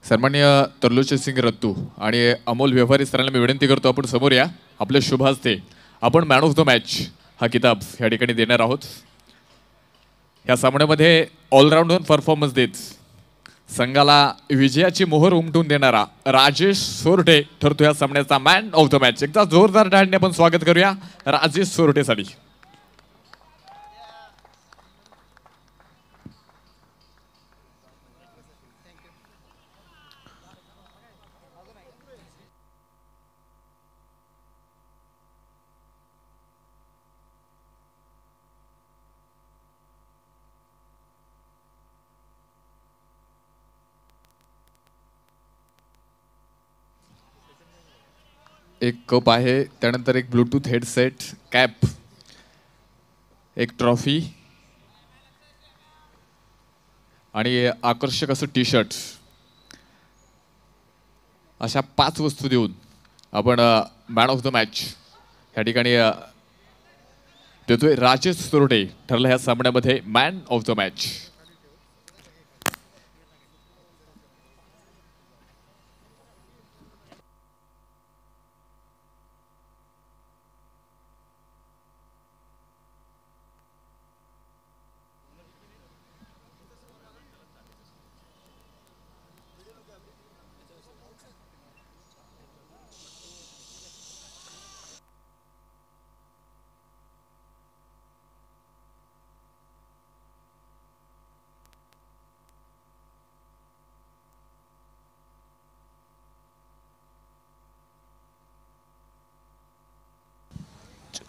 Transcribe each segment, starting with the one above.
सन्माननीय तरलोचन सिंग रत्तू आणि अमोल व्यवहारी सरांना मी विनंती करतो आपण समोर या. आपले शुभ हस्ते आपण मॅन ऑफ द मॅच हा किताब या ठिकाणी देणार आहोत. या सामन्यामध्ये ऑलराऊंडर परफॉर्मन्स देत संघाला विजयाची मोहर उमटून देणारा राजेश सोरटे ठरतो या सामन्याचा मॅन ऑफ द मॅच. एकदा जोरदार टाळ्यांनी आपण स्वागत करूया राजेश सोरटेसाठी. एक कप आहे, त्यानंतर एक ब्लूटूथ हेडसेट, कॅप, एक ट्रॉफी आणि आकर्षक असं टी शर्ट अशा 5 वस्तू देऊन आपण मॅन ऑफ द मॅच या ठिकाणी देतोय. राजेश सोरटे ठरलं ह्या सामन्यामध्ये man of the match.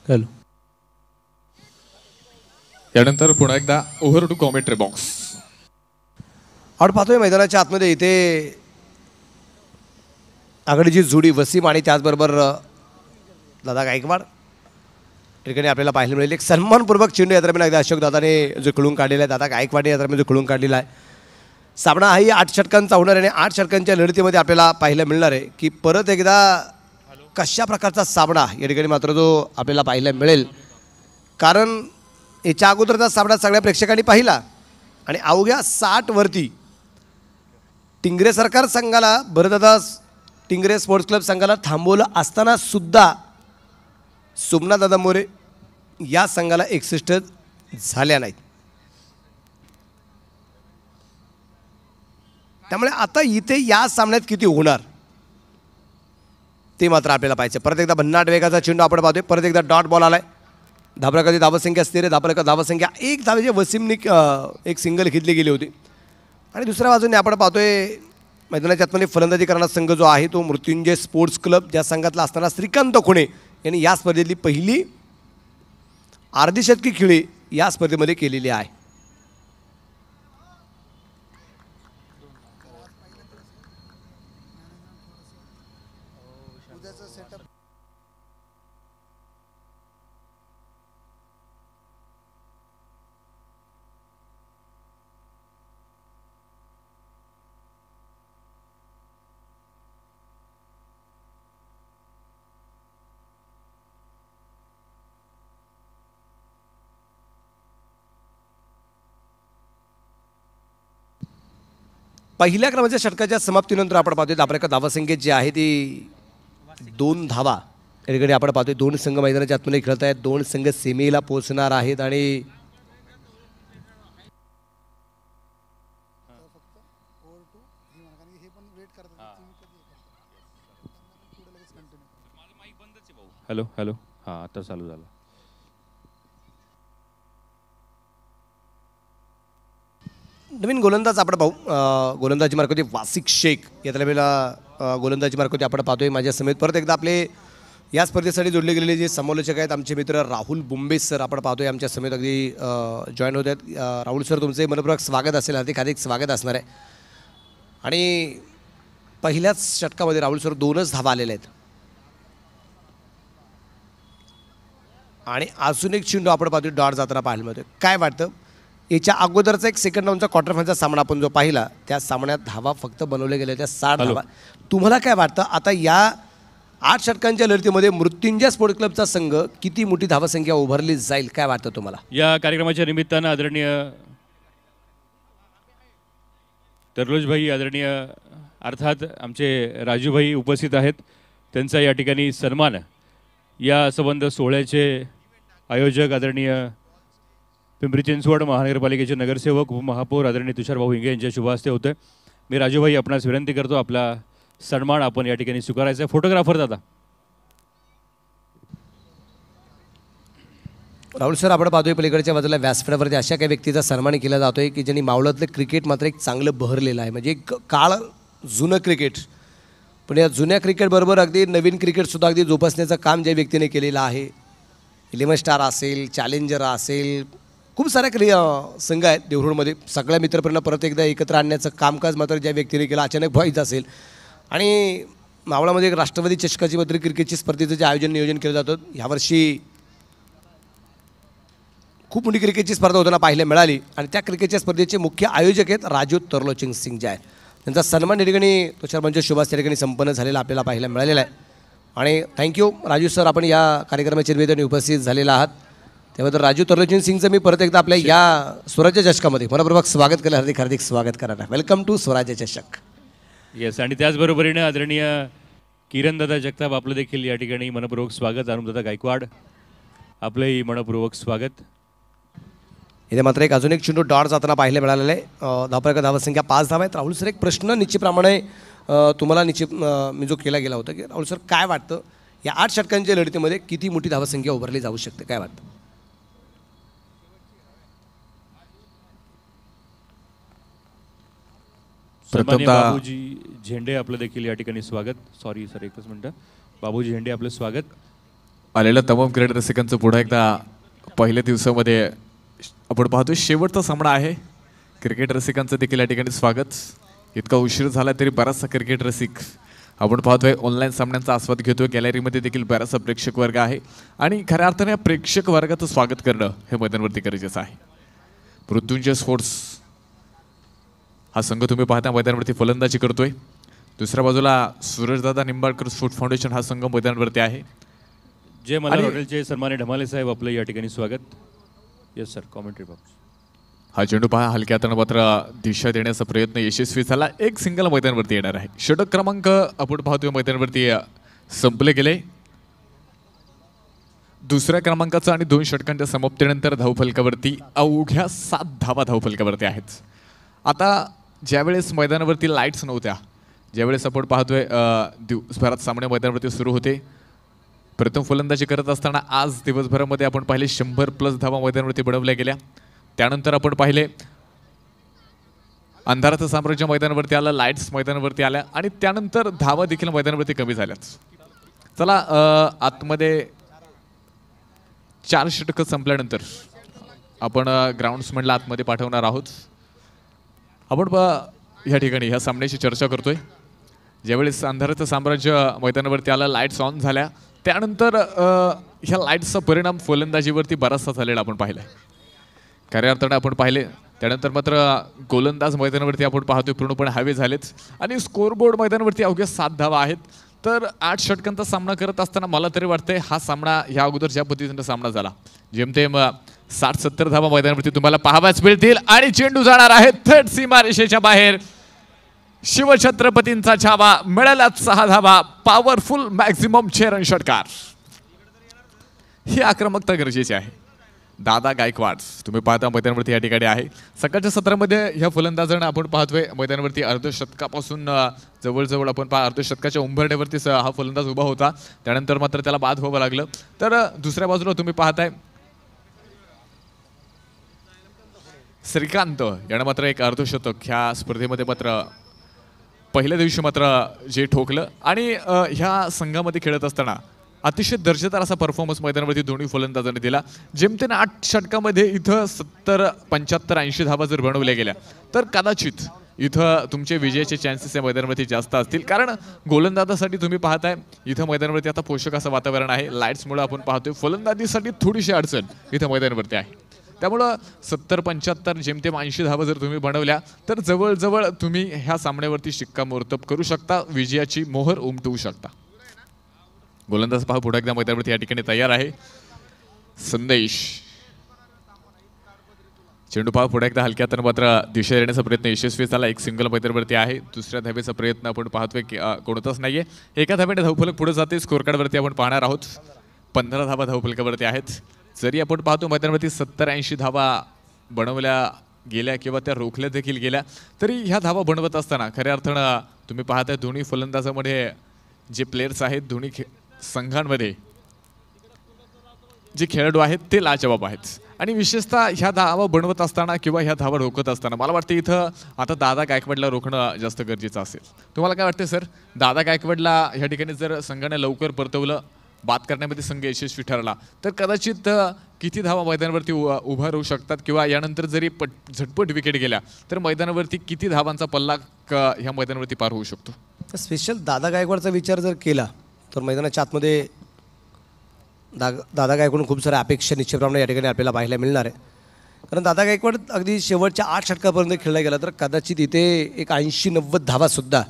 Hello. यानंतर पुन्हा एकदा ओव्हर टू कॉमेंट्री बॉक्स. आपण पाहतोय मैदानाच्या आतमध्ये इथे आघाडीची जोडी वसीम आणि त्याचबरोबर दादा गायकवाड ठिकाणी आपल्याला पाहायला मिळेल. एक सन्मानपूर्वक चेंडू या दरम्यान अगदी अशोक दादाने जो खेळून काढलेला आहे, दादा गायकवाड या दरम्यान जो खेळून काढलेला आहे. सामना हाही 8 षटकांचा होणार आहे आणि 8 षटकांच्या लढतीमध्ये आपल्याला पाहायला मिळणार आहे की परत एकदा कशा प्रकारचा सामना या ठिकाणी मात्र जो आपल्याला पाहायला मिळेल. कारण याच्या अगोदरचा सामना सगळ्या प्रेक्षकांनी पाहिला आणि अवघ्या 60 वरती टिंगरे सरकार संघाला भरतदादा टिंगरे स्पोर्ट्स क्लब संघाला थांबवलं असताना सुद्धा सोमनाथदादा मोरे या संघाला 61 झाल्या नाहीत. त्यामुळे आता इथे या सामन्यात किती होणार ते मात्र आपल्याला पाहिजे. परत एकदा भन्नाट वेगाचा चेंडू आपण पाहतोय. परत एकदा डॉट बॉल आलाय. धाबळकाची धावसंख्या स्थिर आहे. धाबळका धावसंख्या 1 धावेचे वसीमनी एक सिंगल घेतली गेली होती. आणि दुसऱ्या बाजूने आपण पाहतोय मैदानाच्या आतमध्ये फलंदाजी करणारा संघ जो आहे तो मृत्युंजय स्पोर्ट्स क्लब ज्या संघातला असताना श्रीकांत खुणे यांनी या स्पर्धेतली पहिली अर्धशतकी खेळी या स्पर्धेमध्ये केलेली आहे. पहिल्या क्रमांकाच्या षटकाच्या समाप्तीनंतर आपण पाहतोय आपल्या धावसंख्येत जी आहे ती 2 धावा या ठिकाणी आपण पाहतोय. 2 संघ मैदानाच्या आतमध्ये खेळत आहेत. 2 संघ सेमीला पोहोचणार आहेत आणि हॅलो हॅलो हां आता चालू झालं. नवीन गोलंदाज आपण पाहू. गोलंदाजी मार्क होती वासिक शेख या त्याला गोलंदाजी मार्क होती आपण पाहतोय. माझ्या समेत परत एकदा आपले या स्पर्धेसाठी जोडले गेलेले जे समालोचक आहेत आमचे मित्र राहुल बुंबे सर आपण पाहतोय आमच्या समेत अगदी जॉईन होत आहेत. राहुल सर तुमचे मनपूर्वक स्वागत असेल. हार्दिक स्वागत असणार आहे. आणि पहिल्याच षटकामध्ये राहुल सर 2च धावा आलेले आहेत. आणि अजून एक चेंडू आपण पाहतोय डॉट जाताना पाहायला मिळतोय. काय वाटतं याच्या अगोदरचा एक सेकंड राऊंडचा क्वार्टर फायनलचा सामना आपण जो पाहिला त्या सामन्यात धावा फक्त बनवल्या गेल्या त्या 60 धावा. तुम्हाला काय वाटतं आता या 8 षटकांच्या लढतीमध्ये मृत्युंजय स्पोर्ट्स क्लबचा संघ किती मोठी धावसंख्या उभारली जाईल काय वाटतं तुम्हाला? या कार्यक्रमाच्या निमित्तानं आदरणीय तरलोजभाई आदरणीय अर्थात आमचे राजूभाई उपस्थित आहेत. त्यांचा या ठिकाणी सन्मान या संबंध सोहळ्याचे आयोजक आदरणीय पिंपरी चिंचवड महानगरपालिकेचे नगरसेवक उपमहापौर आदरणीय तुषारभाऊ हिंगे यांच्या शुभ हस्ते होते. मी राजूभाई आपणास विनंती करतो आपला सन्मान आपण या ठिकाणी स्वीकारायचा. फोटोग्राफर दादा. राहुल सर, आपण पाहतोय पलीकडच्या बाजूला व्यासपीठावरती अशा काही व्यक्तीचा सन्मान केला जातोय की ज्यांनी मावळातलं क्रिकेट मात्र एक चांगलं बहरलेलं आहे. म्हणजे एक काळ जुनं क्रिकेट, पण या जुन्या क्रिकेटबरोबर अगदी नवीन क्रिकेटसुद्धा अगदी जोपासण्याचं काम ज्या व्यक्तीने केलेलं आहे. 11 स्टार असेल, चॅलेंजर असेल, खूप साऱ्या संघ आहेत देवरूडमध्ये. सगळ्या मित्रपरींना परत एकदा एकत्र आणण्याचं कामकाज मात्र ज्या व्यक्तीने केलं अचानक व्हायचं असेल. आणि मावळामध्ये एक राष्ट्रवादी चषकाची मात्र क्रिकेटची स्पर्धेचं जे नियोजन केलं जातं, ह्यावर्षी खूप मोठी क्रिकेटची स्पर्धा होताना पाहायला मिळाली. आणि त्या क्रिकेटच्या स्पर्धेचे मुख्य आयोजक आहेत राजू तरलोचन सिंग जे आहेत. त्यांचा सन्मान या ठिकाणी तुषारभाऊंच्या शुभास त्या ठिकाणी संपन्न झालेला आपल्याला पाहायला मिळालेला आहे. आणि थँक्यू राजू सर, आपण या कार्यक्रमाच्या निमित्ताने उपस्थित झालेला आहात. त्याबद्दल राजू तरलोचन सिंगचं मी परत एकदा आपल्या या स्वराज्य चषकामध्ये मनपूर्वक स्वागत केलं. हार्दिक हार्दिक स्वागत करा. वेलकम टू स्वराज्य चषक. येस. आणि त्याचबरोबरीने आदरणीय किरणदादा जगताप आपलं देखील या ठिकाणी मनपूर्वक स्वागत. अनुपदादा गायकवाड आपलंही मनपूर्वक स्वागत. इथे मात्र एक अजून एक चेंडू डॉट जाताना पाहायला मिळालेलं आहे. धावपळका धावसंख्या 5 धावा आहेत. राहुल सर, एक प्रश्न निश्चितप्रमाणे तुम्हाला मी जो केला गेला होता की राहुल सर काय वाटतं या 8 षटकांच्या लढतीमध्ये किती मोठी धावसंख्या उभारली जाऊ शकते, काय वाटतं? बाबूजी झेंडे आपलं देखील या ठिकाणी स्वागत. सॉरी सर, एकच मिनटं. बाबूजी झेंडे आपलं स्वागत. आलेल्या तमाम क्रीडा रसिकांचं पुन्हा एकदा पहिल्या दिवसामध्ये आपण पाहतोय शेवटचा सामना आहे. क्रिकेट रसिकांचं देखील या ठिकाणी स्वागत. इतका उशीर झाला तरी बराचसा क्रिकेट रसिक आपण पाहतोय ऑनलाईन सामन्यांचा आस्वाद घेतोय. गॅलरीमध्ये देखील बराचसा प्रेक्षक वर्ग आहे आणि खऱ्या अर्थाने या प्रेक्षक वर्गाचं स्वागत करणं हे मैदानावरती गरजेचं आहे. मृत्युंजय स्पोर्ट्स हा संघ तुम्ही पाहता मैदानावरती फलंदाजी करतोय. दुसऱ्या बाजूला सूरजदादा निंबाळकर स्पोर्ट्स फाउंडेशन हा संघ मैदानावरती आहे. जय मल्हार हॉटेलचे सन्मान्य ढमाले साहेब आपलं या ठिकाणी स्वागत. Yes sir, commentary box. हा चेंडू पहा हलक्या हाताने मात्र दिशा देण्याचा प्रयत्न यशस्वी झाला. एक सिंगल मैदानावरती येणार आहे. षटक क्रमांक आपण पाहतोय मैदानावरती संपले गेले. दुसऱ्या क्रमांकाचा आणि 2 षटकांच्या समाप्तीनंतर धावफलकावरती अवघ्या 7 धावा धावफलकावरती आहेत. आता ज्यावेळेस मैदानावरती लाईट्स नव्हत्या, ज्यावेळेस आपण पाहतोय दिवसभरात सामने मैदानावरती सुरू होते, प्रथम फलंदाजी करत असताना आज दिवसभरामध्ये आपण पाहिले 100+ धावा मैदानावरती बनवल्या गेल्या. त्यानंतर आपण पाहिले अंधाराचं साम्राज्य मैदानावरती आलं, लाईट्स मैदानावरती आल्या आणि त्यानंतर धावा देखील मैदानावरती कमी झाल्याच. चला आतमध्ये 4 षटकं संपल्यानंतर आपण ग्राउंड्समॅनला आतमध्ये पाठवणार आहोत. आपण ह्या ठिकाणी ह्या सामन्याची चर्चा करतोय. ज्यावेळेस अंधाराचं साम्राज्य मैदानावरती आलं, लाईट्स ऑन झाल्या, त्यानंतर ह्या लाईट्सचा परिणाम फलंदाजीवरती बराचसा झालेला आपण पाहिला. खऱ्या अर्थाने आपण पाहिले. त्यानंतर मात्र गोलंदाज मैदानावरती आपण पाहतोय पूर्णपणे हवे झालेत आणि स्कोरबोर्ड मैदानावरती अवघ्या 7 धावा आहेत. तर 8 षटकांचा सामना करत असताना मला तरी वाटतंय हा सामना ह्या अगोदर ज्या पद्धतीने सामना झाला, जेमतेम 60-70 धावा मैदानावरती तुम्हाला पाहाव्याच मिळतील. आणि चेंडू जाणार आहे थेट सीमारेषेच्या बाहेर. शिवछत्रपतींचा छावा, मिळाला 6 धावा. पॉवरफुल मॅक्झिमम 6 रन षटकार. ही आक्रमकता गरजेची आहे. दादा गायकवाड तुम्ही पाहता मैदानावरती या ठिकाणी आहे. सकाळच्या सत्रामध्ये ह्या फलंदाजांना आपण पाहतोय मैदानावरती अर्धशतकापासून जवळजवळ आपण अर्धशतकाच्या उंबरठ्यावरती हा फलंदाज उभा होता. त्यानंतर मात्र त्याला बाद व्हावं लागलं. तर दुसऱ्या बाजूला तुम्ही पाहताय श्रीकांत यानं मात्र एक अर्धशतक ह्या स्पर्धेमध्ये मात्र पहिल्या दिवशी मात्र जे ठोकलं. आणि ह्या संघामध्ये खेळत असताना अतिशय दर्जेदार असा परफॉर्मन्स मैदानावरती दोन्ही फलंदाजांनी दिला. जेमतेन 8 षटकामध्ये इथं 70, 75, 80 धावा जर बनवल्या गेल्या तर कदाचित इथं तुमचे विजयाचे चान्सेस या मैदानावरती जास्त असतील. कारण गोलंदाजासाठी तुम्ही पाहताय इथं मैदानावरती आता पोषक असं वातावरण आहे. लाईट्समुळे आपण पाहतोय फलंदाजीसाठी थोडीशी अडचण इथं मैदानावरती आहे. त्यामुळं 70, 75, जेमतेम 80 धावा जर तुम्ही बनवल्या तर जवळजवळ तुम्ही ह्या सामन्यावरती शिक्कामोर्तब करू शकता, विजयाची मोहर उमटवू शकता. गोलंदाज पहा पुढे एकदा मैदानावरती या ठिकाणी तयार आहे. संदेश चेंडू पहा पुढे एकदा हलक्या तर मात्र दिशा देण्याचा प्रयत्न यशस्वी झाला. एक सिंगल मैदानावरती आहे. दुसऱ्या धावेचा प्रयत्न आपण पाहतोय की कोणताच नाहीये. एका धावेने धावफलक पुढे जाते. स्कोर कार्डवरती आपण पाहणार आहोत. 15 धावा धावफलकावरती आहेत. जरी आपण पाहतो मैदानावरती 70-80 धावा बनवल्या गेल्या किंवा त्या रोखल्या देखील गेल्या, तरी ह्या धावा बनवत असताना खऱ्या अर्थानं तुम्ही पाहताय दोन्ही फलंदाजामध्ये जे प्लेयर्स आहेत, दोन्ही संघांमध्ये जे खेळाडू आहेत ते लाजवाब आहेत. आणि विशेषतः ह्या धावा बनवत असताना किंवा ह्या धावा रोखत असताना मला वाटतं इथं आता दादा गायकवाडला रोखणं जास्त गरजेचं असेल. तुम्हाला काय वाटतं सर? दादा गायकवाडला ह्या ठिकाणी जर संघाने लवकर परतवलं, बाद करण्यामध्ये संघ यशस्वी ठरला, तर कदाचित किती धावा मैदानावरती उभा राहू शकतात किंवा यानंतर जरी झटपट विकेट गेल्या तर मैदानावरती किती धावांचा पल्ला ह्या मैदानावरती पार होऊ शकतो? स्पेशल दादा गायकवाडचा विचार जर केला तर मैदानाच्या आतमध्ये दादा गायकवाड खूप साऱ्या अपेक्षा निश्चितप्रमाणे या ठिकाणी आपल्याला पाहायला मिळणार आहे. कारण दादा गायकवाड अगदी शेवटच्या 8 षटकापर्यंत खेळला गेला तर कदाचित इथे एक 80-90 धावासुद्धा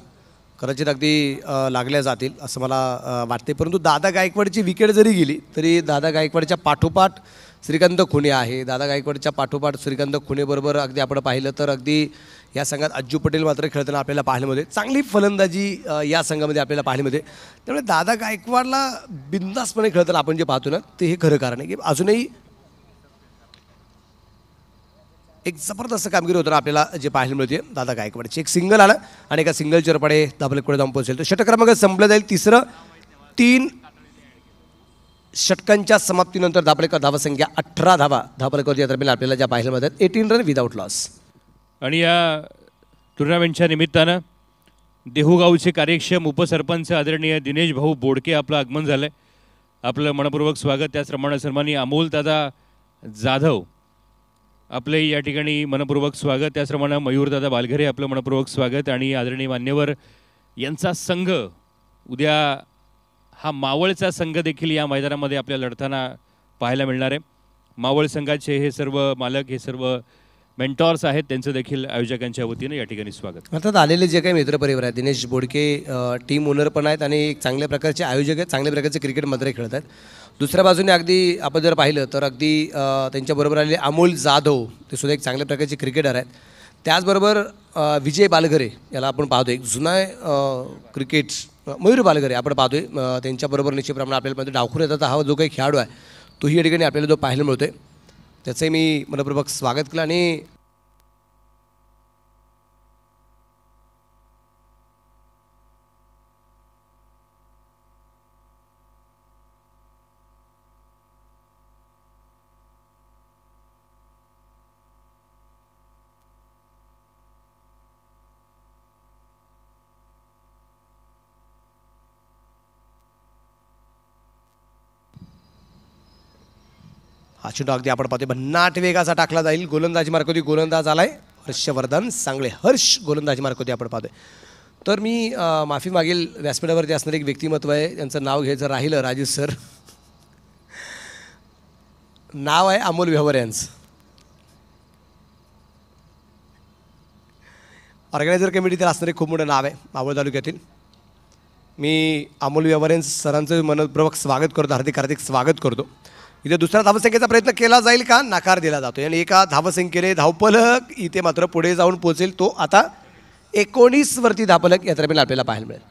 कदाचित अगदी लागल्या जातील असं मला वाटते. परंतु दादा गायकवाडची विकेट जरी गेली तरी दादा गायकवाडच्या पाठोपाठ श्रीकांत खुणे आहे. दादा गायकवाडच्या पाठोपाठ श्रीकांत खुणेबरोबर अगदी आपण पाहिलं तर अगदी या संघात अज्जू पटेल मात्र खेळताना आपल्याला पाहायला मिळते. चांगली फलंदाजी या संघामध्ये आपल्याला पाहायला मिळते. त्यामुळे दादा गायकवाडला बिनधास्तपणे खेळताना आपण जे पाहतो ना ते हे खरं कारण आहे की अजूनही एक जबरदस्त कामगिरी होताना आपल्याला जे पाहायला मिळते दादा गायकवाडची. एक सिंगल आलं आणि एका सिंगल चरपडे धाबलकडे जाऊन पोहोचेल. तो षटक क्रमांक संपलं जाईल. तिसरं 3 षटकांच्या समाप्तीनंतर धावसंख्या 18 धावा धाबलकवरती या दरम्यान आपल्याला ज्या पाहायला मिळतात. 18 रन विदाऊट लॉस. आणि या टुर्नामेंटच्या निमित्तानं देहूगावचे कार्यक्षम उपसरपंच आदरणीय दिनेश भाऊ बोडके आपलं आगमन झालं आहे. आपलं मनपूर्वक स्वागत. त्याचप्रमाणे सन्माननीय अमोल दादा जाधव आपले या ठिकाणी मनपूर्वक स्वागत. त्याचप्रमाणे मयूरदादा बालघरे आपलं मनपूर्वक स्वागत. आणि आदरणीय मान्यवर यांचा संघ उद्या हा मावळचा संघ देखील या मैदानामध्ये आपल्याला लढताना पाहायला मिळणार आहे. मावळ संघाचे हे सर्व मालक, हे सर्व मेंटॉर्स आहेत, त्यांचं देखील आयोजकांच्या वतीने या ठिकाणी स्वागत. अर्थात आलेले जे काही मित्रपरिवार आहेत, दिनेश बोडके टीम ओनर पण आहेत आणि एक चांगल्या प्रकारचे आयोजक आहेत, चांगल्या प्रकारचे क्रिकेट मध्ये खेळत आहेत. दुसऱ्या बाजूने अगदी आपण जर पाहिलं तर अगदी त्यांच्याबरोबर आलेले अमोल जाधव ते सुद्धा एक चांगल्या प्रकारचे क्रिकेटर आहेत. त्याचबरोबर विजय बालघरे याला आपण पाहतोय, एक जुना क्रिकेट मयूर बालघरे आपण पाहतोय. त्यांच्याबरोबर निश्चितप्रमाणे आपल्याला डावखून येतात हा जो काही खेळाडू आहे तोही या ठिकाणी आपल्याला जो पाहायला मिळतोय. त्याचंही मी मनपूर्वक स्वागत केलं. आणि हा चेंडू अगदी आपण पाहतोय भन्नाट वेगाचा टाकला जाईल. गोलंदाजी मार्कोती गोलंदाज आलाय हर्षवर्धन सांगळे. हर्ष गोलंदाजी मार्कोती आपण पाहतोय. तर मी माफी मागेल, व्यासपीठावरती असणारे एक व्यक्तिमत्व आहे, त्यांचं नाव घ्यायचं राहिलं राजेश सर. नाव आहे अमोल व्यवहार यांचं. ऑर्गनायझर कमिटीतील असणारे खूप मोठं नाव आहे मावळ तालुक्यातील. मी अमोल व्यवहार सरांचं मनपूर्वक स्वागत करतो, हार्दिक हार्दिक स्वागत करतो. इथे दुसऱ्या धावसंख्येचा प्रयत्न केला जाईल का, नकार दिला जातो. आणि एका धावसंख्येने धावफलक इथे मात्र पुढे जाऊन पोहोचेल. तो आता 19 वरती धावफलक या दरम्यान आपल्याला पाहायला मिळेल.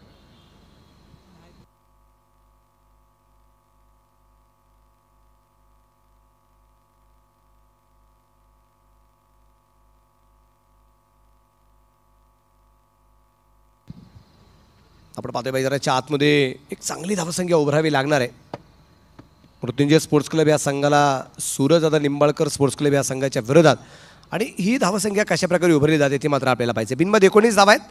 आपण पाहतोय मैदानाच्या आतमध्ये एक चांगली धावसंख्या उभारावी लागणार आहे. मृत्युंजय स्पोर्ट्स क्लब या संघाला सूरजदादा निंबाळकर स्पोर्ट्स क्लब या संघाच्या विरोधात. आणि ही धावसंख्या कशा प्रकारे उभारली जाते ते मात्र आपल्याला पाहिजे. बिनमध्ये 19 धावा आहेत.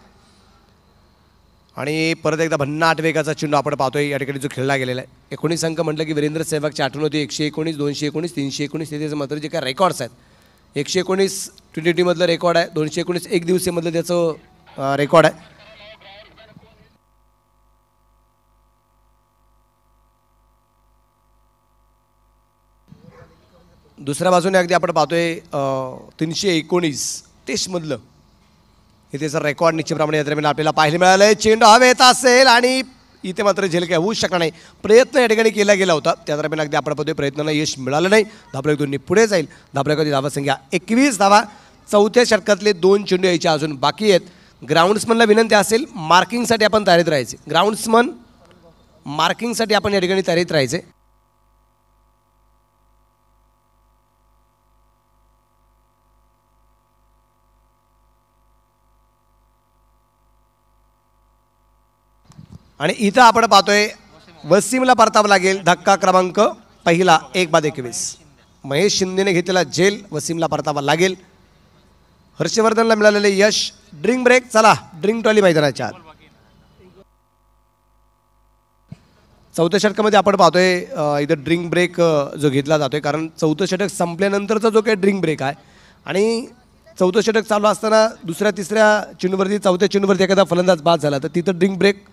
आणि परत एकदा भन्नाट वेगाचा चेंडू आपण पाहतोय या ठिकाणी जो खेळला गेलेला आहे. 19 अंक म्हटलं की वीरेंद्र सेहवागची आठवण होती. 119, 219, 319 त्याचे मात्र जे काही रेकॉर्ड्स आहेत. 119 T20मधलं रेकॉर्ड आहे. 219 एक दिवसीमधलं त्याचं रेकॉर्ड आहे. दुसऱ्या बाजूने अगदी आपण पाहतोय 319 टेस्टमधलं हे त्याचं रेकॉर्ड निश्चितप्रमाणे या दरम्यान आपल्याला पाहायला मिळालं आहे. चेंडू हवेत असेल आणि इथे मात्र झेल काय होऊ शकणार नाही. प्रयत्न या ठिकाणी केला गेला होता, त्या दरम्यान अगदी आपण पाहतोय प्रयत्नांना यश मिळालं नाही. धाबा दोन्ही पुढे जाईल. धाबा धावसंख्या 21 धावा. चौथ्या षटकातले 2 चेंडू यायचे अजून बाकी आहेत. ग्राउंड्समनला विनंती असेल मार्किंगसाठी आपण तयारीत राहायचे. ग्राउंड्समन मार्किंगसाठी आपण या ठिकाणी तयारीत राहायचे. आणि इथं आपण पाहतोय वसीमला परतावं लागेल. धक्का क्रमांक पहिला 1/21. महेश शिंदेने घेतलेला झेल वसीमला परतावा लागेल. हर्षवर्धनला मिळालेले यश. Drink break. चला ड्रिंक ट्रॉली मैदानाच्या आत. चौथ्या षटकामध्ये आपण पाहतोय इथं ड्रिंक ब्रेक जो घेतला जातोय, कारण चौथं षटक संपल्यानंतरचा जो काही ड्रिंक ब्रेक आहे आणि चौथं षटक चालू असताना दुसऱ्या तिसऱ्या चेंडूवरती चौथ्या चेंडूवरती एखादा फलंदाज बाद झाला तर तिथं ड्रिंक ब्रेक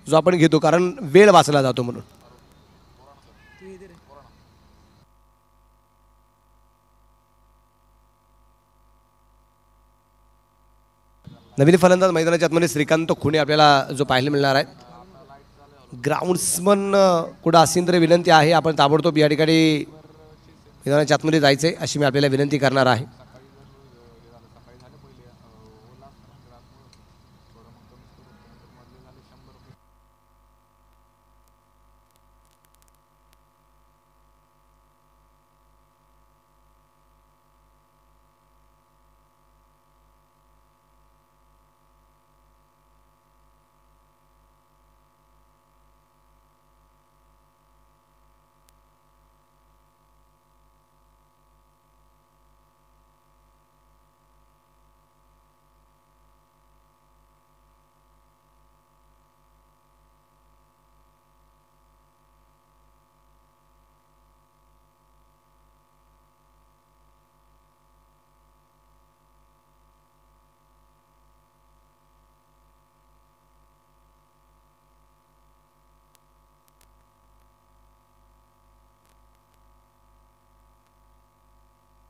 जो आपण घेतो, कारण वेळ वाचला जातो म्हणून. नवीन फलंदाज मैदानाच्या आतमध्ये श्रीकांत खुणे आपल्याला जो पाहायला मिळणार आहे. ग्राउंड्समन कुठं असेल तर विनंती आहे आपण ताबडतोब या ठिकाणी मैदानाच्या आतमध्ये जायचे अशी मी आपल्याला विनंती करणार आहे.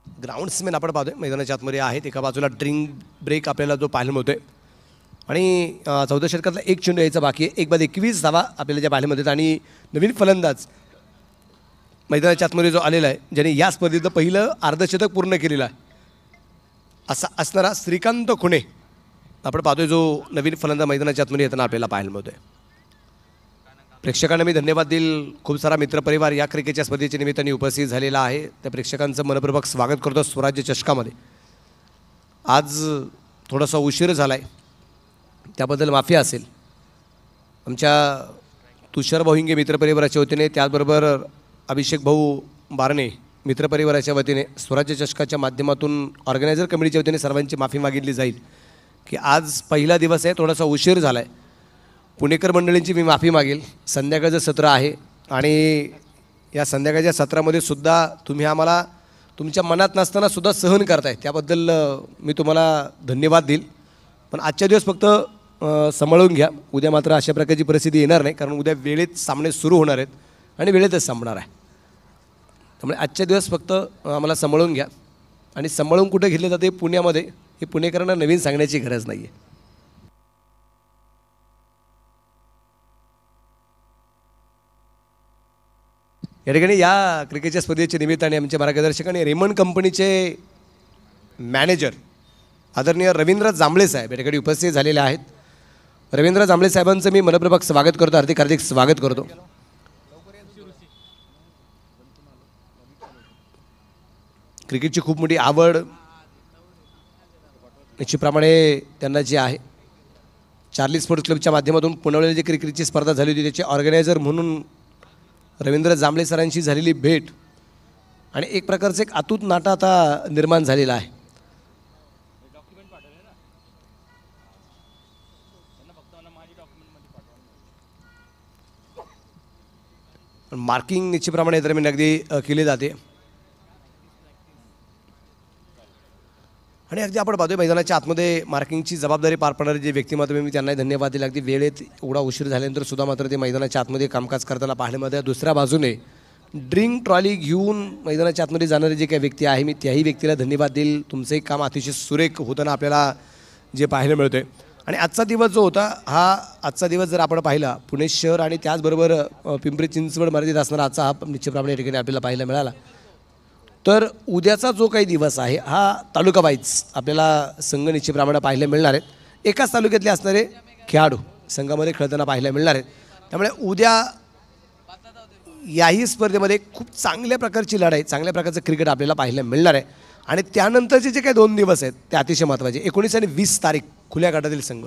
ग्राउंड्समॅन आपण पाहतोय मैदानाच्या आतमध्ये आहेत. एका बाजूला ड्रिंक ब्रेक आपल्याला जो पाहायला मिळतोय आणि चौथ्या षटकातला 1 चेंडू यायचा बाकी आहे. 1/21 धावा आपल्याला ज्या पाहायला मिळतात आणि नवीन फलंदाज मैदानाच्या आतमध्ये जो आलेला आहे, ज्याने या स्पर्धेचं पहिलं अर्धशतक पूर्ण केलेलं आहे असा असणारा श्रीकांत खुणे आपण पाहतोय, जो नवीन फलंदाज मैदानाच्या आतमध्ये येताना आपल्याला पाहायला मिळतोय. प्रेक्षकांना मी धन्यवाद देईल. खूप सारा मित्रपरिवार या क्रिकेटच्या स्पर्धेच्या निमित्ताने उपस्थित झालेला आहे. त्या प्रेक्षकांचं मनपूर्वक स्वागत करतो स्वराज्य चषकामध्ये. आज थोडासा उशीर झाला आहे, त्याबद्दल माफी असेल. आमच्या तुषार भाऊंगे मित्रपरिवाराच्या वतीने, त्याचबरोबर अभिषेक भाऊ बारणे मित्रपरिवाराच्या वतीने, स्वराज्य चषकाच्या माध्यमातून ऑर्गनायझर कमिटीच्या वतीने सर्वांची माफी मागितली जाईल की आज पहिला दिवस आहे, थोडासा उशीर झाला आहे. पुणेकर मंडळींची मी माफी मागेल. संध्याकाळचं सत्र आहे आणि या संध्याकाळच्या सत्रामध्ये सुद्धा तुम्ही आम्हाला तुमच्या मनात नसताना सुद्धा सहन करताय, त्याबद्दल मी तुम्हाला धन्यवाद देईल. पण आजच्या दिवस फक्त सांभाळून घ्या. उद्या मात्र अशा प्रकारची परिस्थिती येणार नाही, कारण उद्या वेळेत सामने सुरू होणार आहेत आणि वेळेतच संपणार आहे. त्यामुळे आजच्या दिवस फक्त आम्हाला सांभाळून घ्या. आणि सांभाळून कुठे घेतले जाते पुण्यामध्ये, हे पुणेकरांना नवीन सांगण्याची गरज नाही आहे. या ठिकाणी या क्रिकेटच्या स्पर्धेच्या निमित्ताने आमचे मार्गदर्शक आणि रेमंड कंपनीचे मॅनेजर आदरणीय रवींद्र जांभळे साहेब या ठिकाणी उपस्थित झालेले आहेत. रवींद्र जांभळे साहेबांचं मी मनपूर्वक स्वागत करतो, हार्दिक स्वागत करतो. क्रिकेटची खूप मोठी आवड निश्चितप्रमाणे त्यांना जी आहे, चार्ली स्पोर्ट्स क्लबच्या माध्यमातून पुण्याला जी क्रिकेटची स्पर्धा झाली होती त्याचे ऑर्गनायझर म्हणून रवींद्र जांभळे सरांशी झालेली भेट आणि एक प्रकारचं एक अतूट नातं आता निर्माण झालेलं आहे. मार्किंग निश्चितप्रमाणे दरम्यान अगदी केली जाते आणि अगदी आपण पाहतोय मैदानाच्या आतमध्ये मार्किंगची जबाबदारी पार पाडणारे जे व्यक्तिमत्व, मी त्यांनाही धन्यवाद दिले. अगदी वेळेत एवढा उशीर झाल्यानंतर सुद्धा मात्र ते मैदानाच्या आतमध्ये कामकाज करताना पाहण्यामध्ये. दुसऱ्या बाजूने ड्रिंक ट्रॉली घेऊन मैदानाच्या आतमध्ये जाणारे जे काही व्यक्ती आहे, मी त्याही व्यक्तीला धन्यवाद देईल. तुमचंही काम अतिशय सुरेख होताना आपल्याला जे पाहायला मिळतंय आणि आजचा दिवस जो होता हा आजचा दिवस जर आपण पाहिला पुणे शहर आणि त्याचबरोबर पिंपरी चिंचवड मर्यादित असणारा आजचा हा निश्चितप्रमाणे या ठिकाणी आपल्याला पाहायला मिळाला. तर उद्याचा जो काही दिवस आहे हा तालुका वाईज आपल्याला संघ निश्चितप्रमाणे पाहायला मिळणार आहेत. एकाच तालुक्यातले असणारे खेळाडू संघामध्ये खेळताना पाहायला मिळणार आहेत. त्यामुळे उद्या याही स्पर्धेमध्ये खूप चांगल्या प्रकारची लढाई चांगल्या प्रकारचं क्रिकेट आपल्याला पाहायला मिळणार आहे. आणि त्यानंतरचे जे काही 2 दिवस आहेत ते अतिशय महत्त्वाचे. 19 आणि 20 तारीख खुल्या गटातील संघ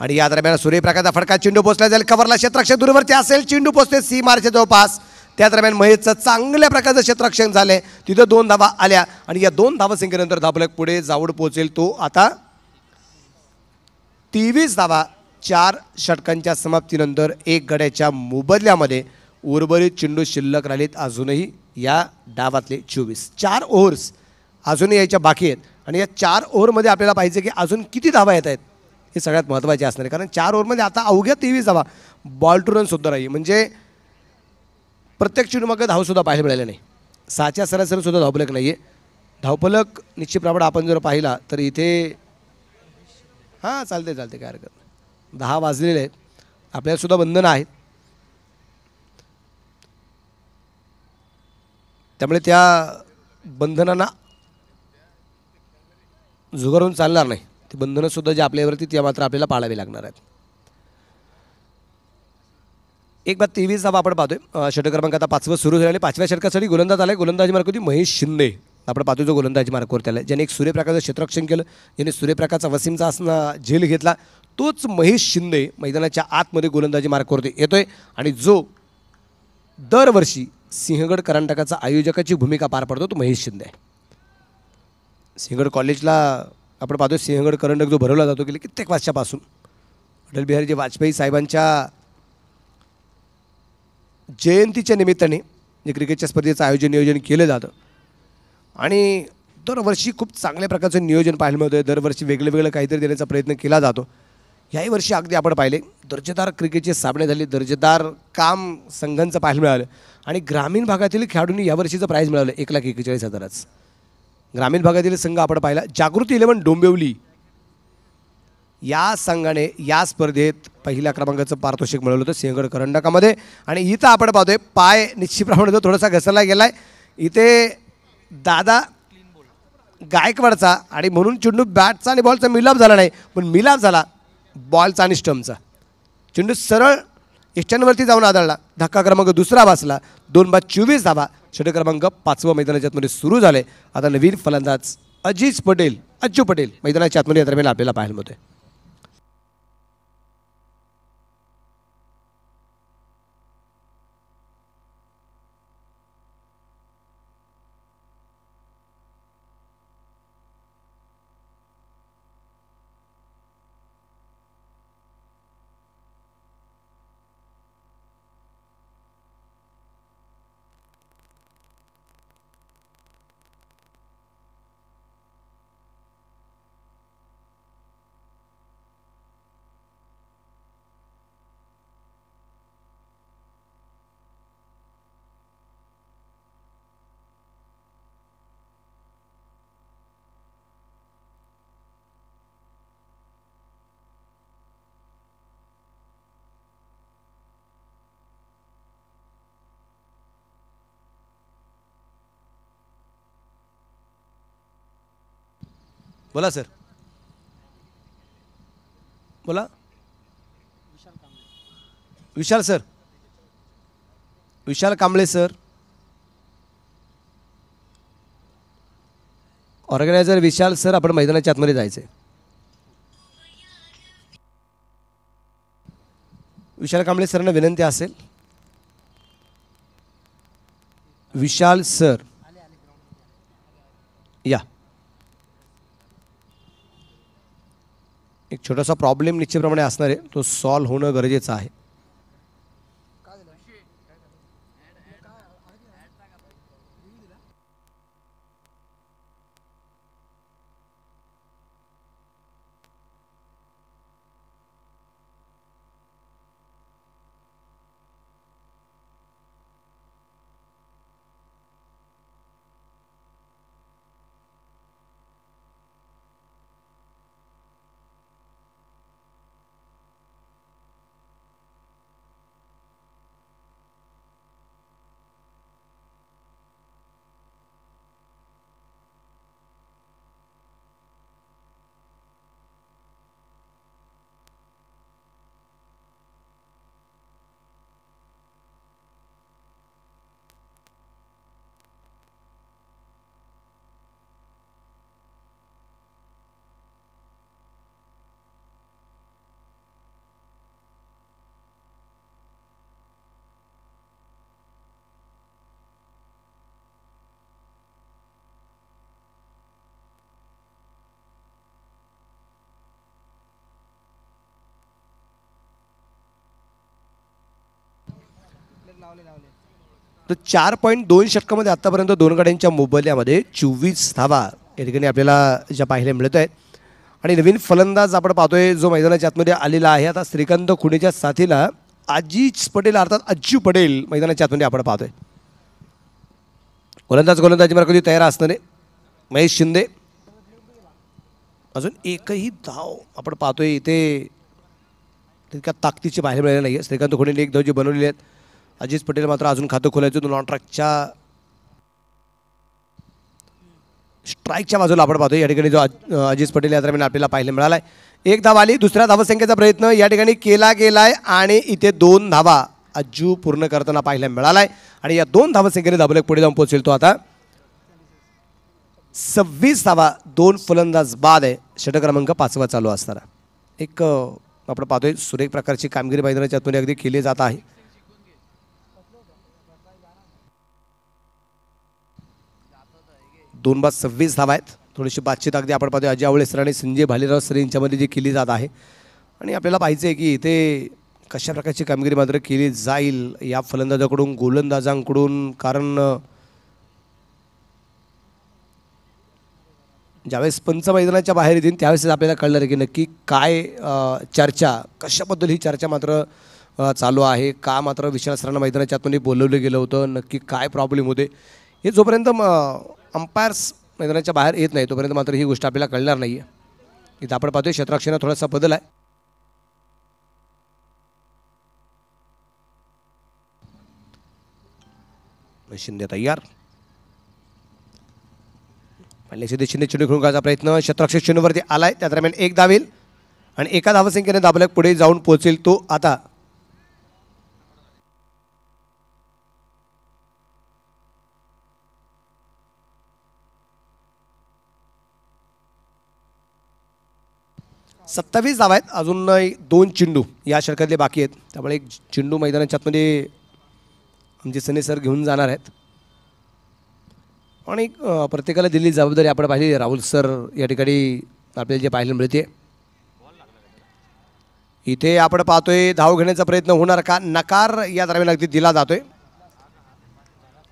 आणि या दरम्यान सूर्यप्रकाशचा फटका चेंडू पोचला जाईल कव्हरला क्षेत्ररक्षक दूरवरती असेल चेंडू पोचते सीमारच्या जवळपास. त्या दरम्यान महेशचं चांगल्या प्रकारचं क्षेत्ररक्षण झालंय तिथं 2 धावा आल्या आणि या 2 धावा संख्येनंतर धावफलक पुढे जाऊन पोहोचेल तो आता 23 धावा 4 षटकांच्या समाप्तीनंतर 1 गड्याच्या मोबदल्यामध्ये उर्वरित चेंडू शिल्लक राहिलेत अजूनही या डावातले 24 4 ओव्हर्स अजूनही यायच्या बाकी आहेत आणि या 4 ओव्हरमध्ये आपल्याला पाहिजे की अजून किती धावा येत आहेत हे सगळ्यात महत्त्वाचे असणार आहे. कारण 4 ओव्हरमध्ये आता अवघ्या 23 धावा बॉल टू रन सुद्धा नाही म्हणजे प्रत्येक चेंडूमागे धावसुद्धा पाहायला मिळाले नाही. 6च्या सरासरीसुद्धा धावफलक नाही आहे. धावफलक निश्चितप्रमाणे आपण जर पाहिला तर इथे हां चालते काय हरकत नाही. 10 वाजलेले आहेत आपल्यालासुद्धा बंधनं आहेत. त्यामुळे त्या बंधनांना झुगारून चालणार नाही. ती बंधनंसुद्धा जे आपल्यावरती त्या मात्र आपल्याला पाळावी लागणार आहेत. एक बाद 23 धावा आपण पाहतोय. षटक क्रमांक आता 5वं सुरू झाले. 5व्या षटकासाठी गोलंदाज आलाय. गोलंदाजी मार्क होती महेश शिंदे आपण पाहतो जो गोलंदाजी मार्कवर त्याला ज्याने एक सूर्यप्रकाशचं क्षेत्ररक्षण केलं ज्याने सूर्यप्रकाशचा वसीमचा असणं झेल घेतला तोच महेश शिंदे मैदानाच्या आतमध्ये गोलंदाजी मार्कवरती येतोय आणि जो दरवर्षी सिंहगड करंडकाचा आयोजकाची भूमिका पार पडतो तो महेश शिंदे आहे. सिंहगड कॉलेजला आपण पाहतो सिंहगड करंडक जो भरवला जातो गेले कित्येक वर्षापासून अटल बिहारीजी वाजपेयी साहेबांच्या जयंतीच्या निमित्ताने जे क्रिकेटच्या स्पर्धेचं नियोजन केलं जातं आणि दरवर्षी खूप चांगल्या प्रकारचं नियोजन पाहायला मिळतं. दरवर्षी वेगळं काहीतरी देण्याचा प्रयत्न केला जातो. याही वर्षी अगदी आपण पाहिले दर्जेदार क्रिकेटचे सामने झाले दर्जेदार काम संघांचं पाहायला मिळालं आणि ग्रामीण भागातील खेळाडूंनी यावर्षीचं प्राईज मिळालं 1,41,000. ग्रामीण भागातील संघ आपण पाहिला जागृती 11 डोंबिवली या संघाने या स्पर्धेत पहिल्या क्रमांकाचं पारितोषिक मिळवलं होतं सिंहगड करंडकामध्ये आणि इथं आपण पाहतोय पाय निश्चितप्रमाणे तो थोडासा घसरला गेलाय इथे दादा गायकवाडचा आणि म्हणून चेंडू बॅटचा आणि बॉलचा मिलाप झाला नाही पण मिलाप झाला बॉलचा आणि स्टंपचा. चेंडू सरळ एक्स्टँडवरती जाऊन आदळला. धक्का क्रमांक 2 बसला. 2 बाद 24 धावा. षटक क्रमांक 5वं मैदानाच्या आतमध्ये सुरू झाले. आता नवीन फलंदाज अज्जू पटेल मैदानाच्या आतमध्ये दरम्यान आपल्याला पाहायला मिळतोय. बोला सर बोला विशाल कांबळे सर ऑर्गनायझर विशाल सर आपण मैदानाच्या आतमध्ये जायचंय. विशाल कांबळे सरांना विनंती असेल. विशाल सर या एक छोटासा प्रॉब्लेम निश्चितप्रमाणे असणार आहे तो सॉल्व्ह होणं गरजेचं आहे. तर 4.2 षटकामध्ये आतापर्यंत दोन गाड्यांच्या मोबदल्यामध्ये 24 धावा या ठिकाणी आपल्याला ज्या पाहायला मिळत आहेत. आणि नवीन फलंदाज आपण पाहतोय जो मैदानाच्या आतमध्ये आलेला आहे. आता श्रीकांत खुणेच्या साथीला आजीज पटेल अर्थात अज्जू पटेल मैदानाच्या आतमध्ये आपण पाहतोय. गोलंदाजी मार्गाची तयार असणारे महेश शिंदे. अजून एकही धाव आपण पाहतोय इथे तितक्या ताकदीची पाहायला मिळाली नाही आहे. श्रीकांत खुणेने एक धाव जी बनवलेली आहेत. अजिज पटेल मात्र अजून खातं खोलायचं नॉन ट्रॅकच्या स्ट्राईकच्या बाजूला आपण पाहतोय. या ठिकाणी जो अजिज पटेल या दरम्यान आपल्याला पाहायला मिळाला आहे. एक धाव आली. दुसऱ्या धावसंख्येचा प्रयत्न या ठिकाणी केला गेलाय आणि इथे 2 धावा अज्जू पूर्ण करताना पाहायला मिळालाय. आणि या 2 धावसंख्येने धाबलेक पुढे जाऊन पोहोचेल तो आता 26 धावा 2 फलंदाज बाद आहे. षटक क्रमांक 5 चालू असताना एक आपण पाहतोय सुरेख प्रकारची कामगिरी मैदानाच्या आतमध्ये अगदी केली जात आहे. 2 बाद 26 धावा आहेत. थोडीशी बातचीत अगदी आपण पाहतोय अजय आवळे सर आणि संजय भालेराव सर यांच्यामध्ये जी केली जात आहे. आणि आपल्याला पाहायचं आहे की इथे कशा प्रकारची कामगिरी मात्र केली जाईल या फलंदाजाकडून गोलंदाजांकडून. कारण ज्यावेळेस पंच मैदानाच्या बाहेर येतील त्यावेळेस आपल्याला कळणार की नक्की काय चर्चा कशाबद्दल ही चर्चा मात्र चालू आहे. का मात्र विशाल सरांना मैदानाच्या आतमध्ये बोलवलं गेलं होतं. नक्की काय प्रॉब्लेम होते हे जोपर्यंत अंपायर्स मैदानाच्या बाहेर येत नाही तोपर्यंत मात्र ही गोष्ट आपल्याला कळणार नाही आहे. इथं आपण पाहतोय क्षेत्ररक्षणात थोडासा बदल आहे. शिंदे तयार. पहिल्याच्या दिशेने चेंडू खेळून काढायचा प्रयत्न क्षेत्ररक्षक चेंडूवरती आलाय. त्या दरम्यान एक धाव येईल आणि एका धावसंख्येने दाबलेक पुढे जाऊन पोहोचेल तो आता 27 धावा आहेत. अजून 2 चेंडू या षटकातले बाकी आहेत. त्यामुळे एक चेंडू मैदानाच्या आतमध्ये आमचे सने सर घेऊन जाणार आहेत. आणि प्रत्येकाला दिलेली जबाबदारी आपण पाहिली. राहुल सर या ठिकाणी आपल्याला जे पाहायला मिळते इथे आपण पाहतोय धाव घेण्याचा प्रयत्न होणार का नकार या दरम्यान अगदी दिला जातोय.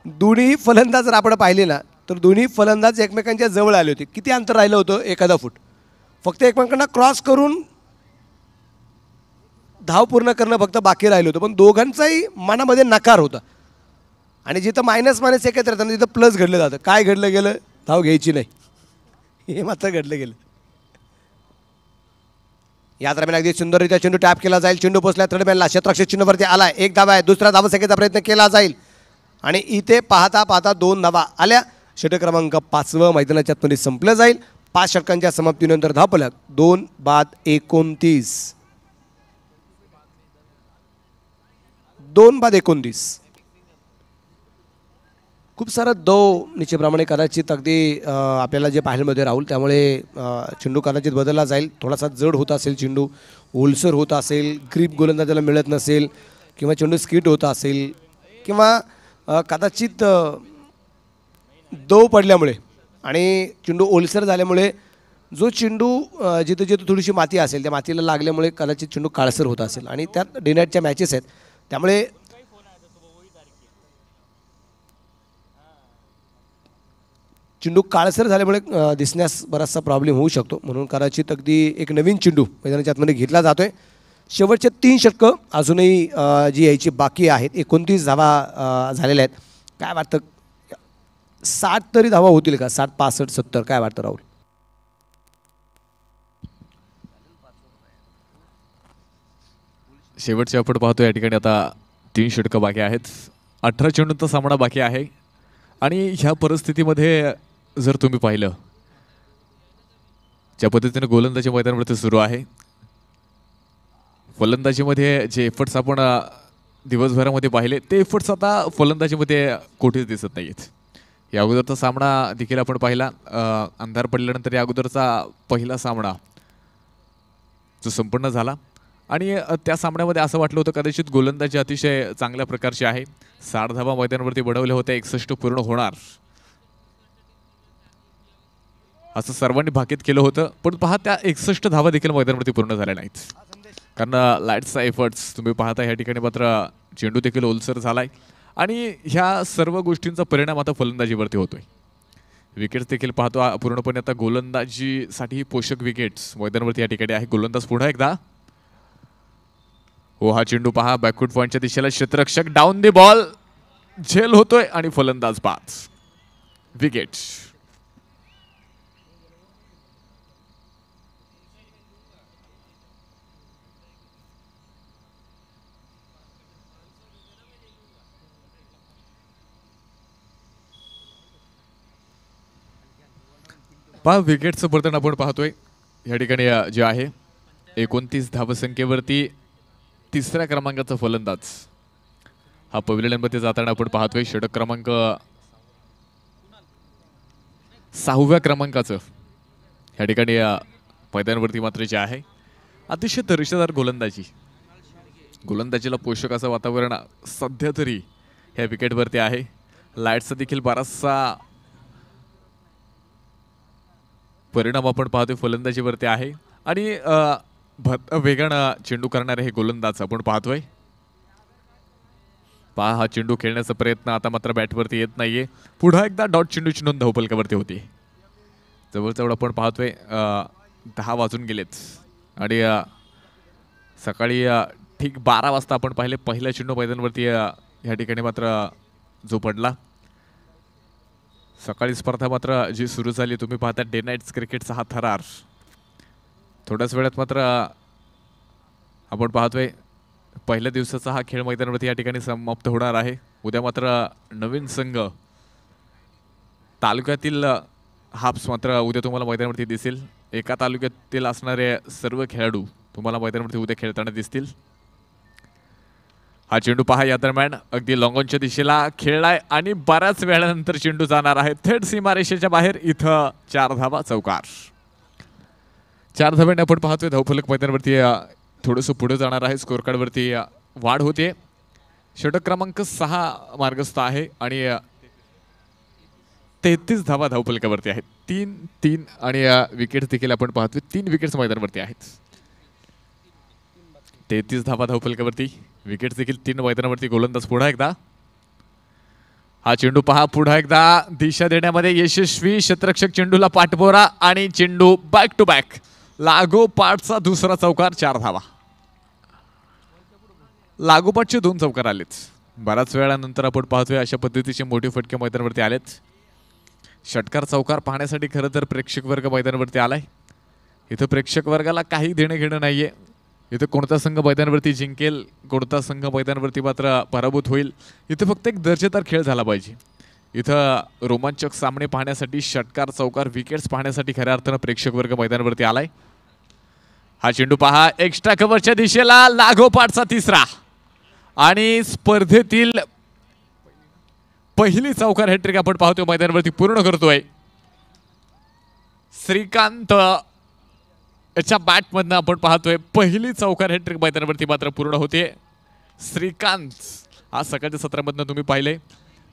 दोन्ही फलंदाज जर आपण पाहिले ना तर दोन्ही फलंदाज एकमेकांच्या जवळ आले होते. किती अंतर राहिलं होतं 1 फूट. फक्त एकमेकांना क्रॉस करून धाव पूर्ण करणं फक्त बाकी राहिलं होतं. पण दोघांचाही मनामध्ये नकार होता. आणि जिथं मायनस एकत्र येताना तिथं प्लस घडलं जातं. काय घडलं गेलं धाव घ्यायची नाही हे मात्र घडलं गेलं. या दरम्यान अगदी सुंदररित्या चेंडू टॅप केला जाईल. चेंडू पोचला थर्ड मॅनला क्षेत्ररक्षक चेंडूवरती आलाय. एक धावा आहे. दुसरा धावसंख्येचा प्रयत्न केला जाईल आणि इथे पाहता पाहता 2 धावा आल्या. षटक क्रमांक 5 मैदानाच्या आतमध्ये संपलं जाईल. 5 षटकांच्या समाप्तीनंतर धावफलक 2 बाद 29. 2 बाद 29. खूप सारा दो निश्चितप्रमाणे कदाचित अगदी आपल्याला जे पाहायला मिळते राहुल. त्यामुळे चेंडू कदाचित बदलला जाईल. थोडासा जड होत असेल चेंडू, ओलसर होत असेल, ग्रीप गोलंदाजाला मिळत नसेल किंवा चेंडू स्किट होत असेल किंवा कदाचित दो पडल्यामुळे आणि चेंडू ओलसर झाल्यामुळे जो चेंडू जिथं जिथं थोडीशी माती असेल त्या मातीला लागल्यामुळे कदाचित चेंडू काळसर होत असेल. आणि त्यात डे नाईटच्या मॅचेस आहेत त्यामुळे चेंडू काळसर झाल्यामुळे दिसण्यास बराचसा प्रॉब्लेम होऊ शकतो. म्हणून कदाचित अगदी एक नवीन चेंडू मैदानाच्या आतमध्ये घेतला जातोय. शेवटचे 3 षटकं अजूनही जी यायची बाकी आहेत. 29 धावा झालेल्या आहेत. काय वाटतं 60 तरी धावा होतील का? 60, 65, 70 काय वाटतं राहुल? शेवटचे आपण पाहतो या ठिकाणी आता 3 षटकं बाकी आहेत. 18 चेंडूंचा सामना बाकी आहे. आणि ह्या परिस्थितीमध्ये जर तुम्ही पाहिलं ज्या पद्धतीने गोलंदाजी मैदानावरती सुरू आहे, फलंदाजीमध्ये जे एफर्ट्स आपण दिवसभरामध्ये पाहिले ते एफर्ट्स आता फलंदाजीमध्ये कुठेच दिसत नाही आहेत. या अगोदरचा सामना देखील आपण पाहिला. अंधार पडल्यानंतर या अगोदरचा पहिला सामना जो संपन्न झाला आणि त्या सामन्यामध्ये असं वाटलं होतं कदाचित गोलंदाजी अतिशय चांगल्या प्रकारची आहे. 60 धावा मैदानावरती बनवल्या होत्या. 61 पूर्ण होणार असं सर्वांनी भाकीत केलं होतं. पण पहा त्या 61 धावा देखील मैदानावरती पूर्ण झाल्या नाहीत. कारण लाईट्सचा एफर्ट्स तुम्ही पाहता या ठिकाणी मात्र चेंडू देखील ओलसर झालाय आणि ह्या सर्व गोष्टींचा परिणाम आता फलंदाजीवरती होतोय. विकेट्स देखील पाहतो पूर्णपणे आता गोलंदाजीसाठी पोषक विकेट्स मैदानावरती या ठिकाणी आहे. गोलंदाज पुन्हा एकदा. हो, हा चेंडू पहा बॅकफूट पॉईंटच्या दिशेला, क्षेत्ररक्षक डाऊन दी बॉल झेल होतोय आणि फलंदाज बाद. विकेट. पहा विकेटचं बर्तन आपण पाहतोय या ठिकाणी जे आहे 29 धावसंख्येवरती तिसऱ्या क्रमांकाचा फलंदाज हा पवेलियनमध्ये जाताना आपण पाहतोय. षटक क्रमांक 6व्या क्रमांकाचं या ठिकाणी मैदानावरती मात्र जे आहे अतिशय दर्जेदार गोलंदाजीला पोषक असं वातावरण सध्या तरी ह्या विकेटवरती आहे. लाईटचा देखील बराचसा परिणाम आपण पाहतोय फलंदाजीवरती आहे आणि वेगानं चेंडू करणारे हे गोलंदाज आपण पाहतोय. पहा हा चेंडू खेळण्याचा प्रयत्न आता मात्र बॅटवरती येत नाहीये. पुन्हा एकदा डॉट चेंडूची नोंद धावफलकावरती होती. जवळजवळ आपण पाहतोय 10 वाजून गेलेत आणि सकाळी ठीक 12 वाजता आपण पाहिले पहिला चेंडू मैदानावरती या ठिकाणी मात्र जो पडला. सकाळी स्पर्धा मात्र जी सुरू झाली तुम्ही पाहता डे नाईट्स क्रिकेटचा हा थरार थोड्याच वेळात मात्र आपण पाहतोय पहिल्या दिवसाचा हा खेळ मैदानावरती या ठिकाणी समाप्त होणार आहे. उद्या मात्र नवीन संघ तालुक्यातील हाप्स मात्र उद्या तुम्हाला मैदानावरती दिसेल. एका तालुक्यातील असणारे सर्व खेळाडू तुम्हाला मैदानावरती उद्या खेळताना दिसतील. हा चेंडू पहा या दरम्यान अगदी लॉंगॉनच्या दिशेला खेळलाय आणि बऱ्याच वेळानंतर चेंडू जाणार आहे थेट सीमारेषेच्या बाहेर. इथं 4 धावा चौकार. 4 धाव्याने आपण पाहतोय धावफलक मैदानावरती थोडंसं पुढे जाणार आहे. स्कोर कार्डवरती वाढ होते. षटक क्रमांक 6 मार्गस्थ आहे आणि 33 धावा धावफलकावरती आहेत. 3-3 आणि विकेट्स देखील आपण पाहतोय 3 विकेट्स मैदानावरती आहेत. 33 धावा धावफलकावरती विकेट्स देखील 3 मैदानावरती. गोलंदाज पुन्हा एकदा. हा चेंडू पहा पुन्हा एकदा दिशा देण्यामध्ये यशस्वी. क्षेत्ररक्षक चेंडूला पाठपोरा आणि चेंडू बॅक टू बॅक लागोपाठचा दुसरा चौकार. 4 धावा. लागोपाठचे 2 चौकार आलेत. बऱ्याच वेळानंतर आपण पाहतोय अशा पद्धतीचे मोठे फटके मैदानावरती आलेत. षटकार चौकार पाहण्यासाठी खरं तर प्रेक्षक वर्ग मैदानावरती आलाय. इथं प्रेक्षक वर्गाला काही देणं घेणं नाहीये. इथं कोणता संघ मैदानावरती जिंकेल कोणता संघ मैदानावरती मात्र पराभूत होईल इथं फक्त एक दर्जेदार खेळ झाला पाहिजे. इथं रोमांचक सामने पाहण्यासाठी षटकार चौकार विकेट्स पाहण्यासाठी खऱ्या अर्थानं प्रेक्षक वर्ग मैदानावरती आलाय. हा चेंडू पहा एक्स्ट्रा कव्हरच्या दिशेला लागोपाठचा तिसरा आणि स्पर्धेतील पहिली चौकार हॅट्रिक आपण पाहतोय मैदानावरती पूर्ण करतोय श्रीकांत. याच्या बॅटमधनं आपण पाहतोय पहिली चौकार हॅट्रिक मैदानावरती मात्र पूर्ण होते. श्रीकांत आज सकाळच्या सत्रामधनं तुम्ही पाहिले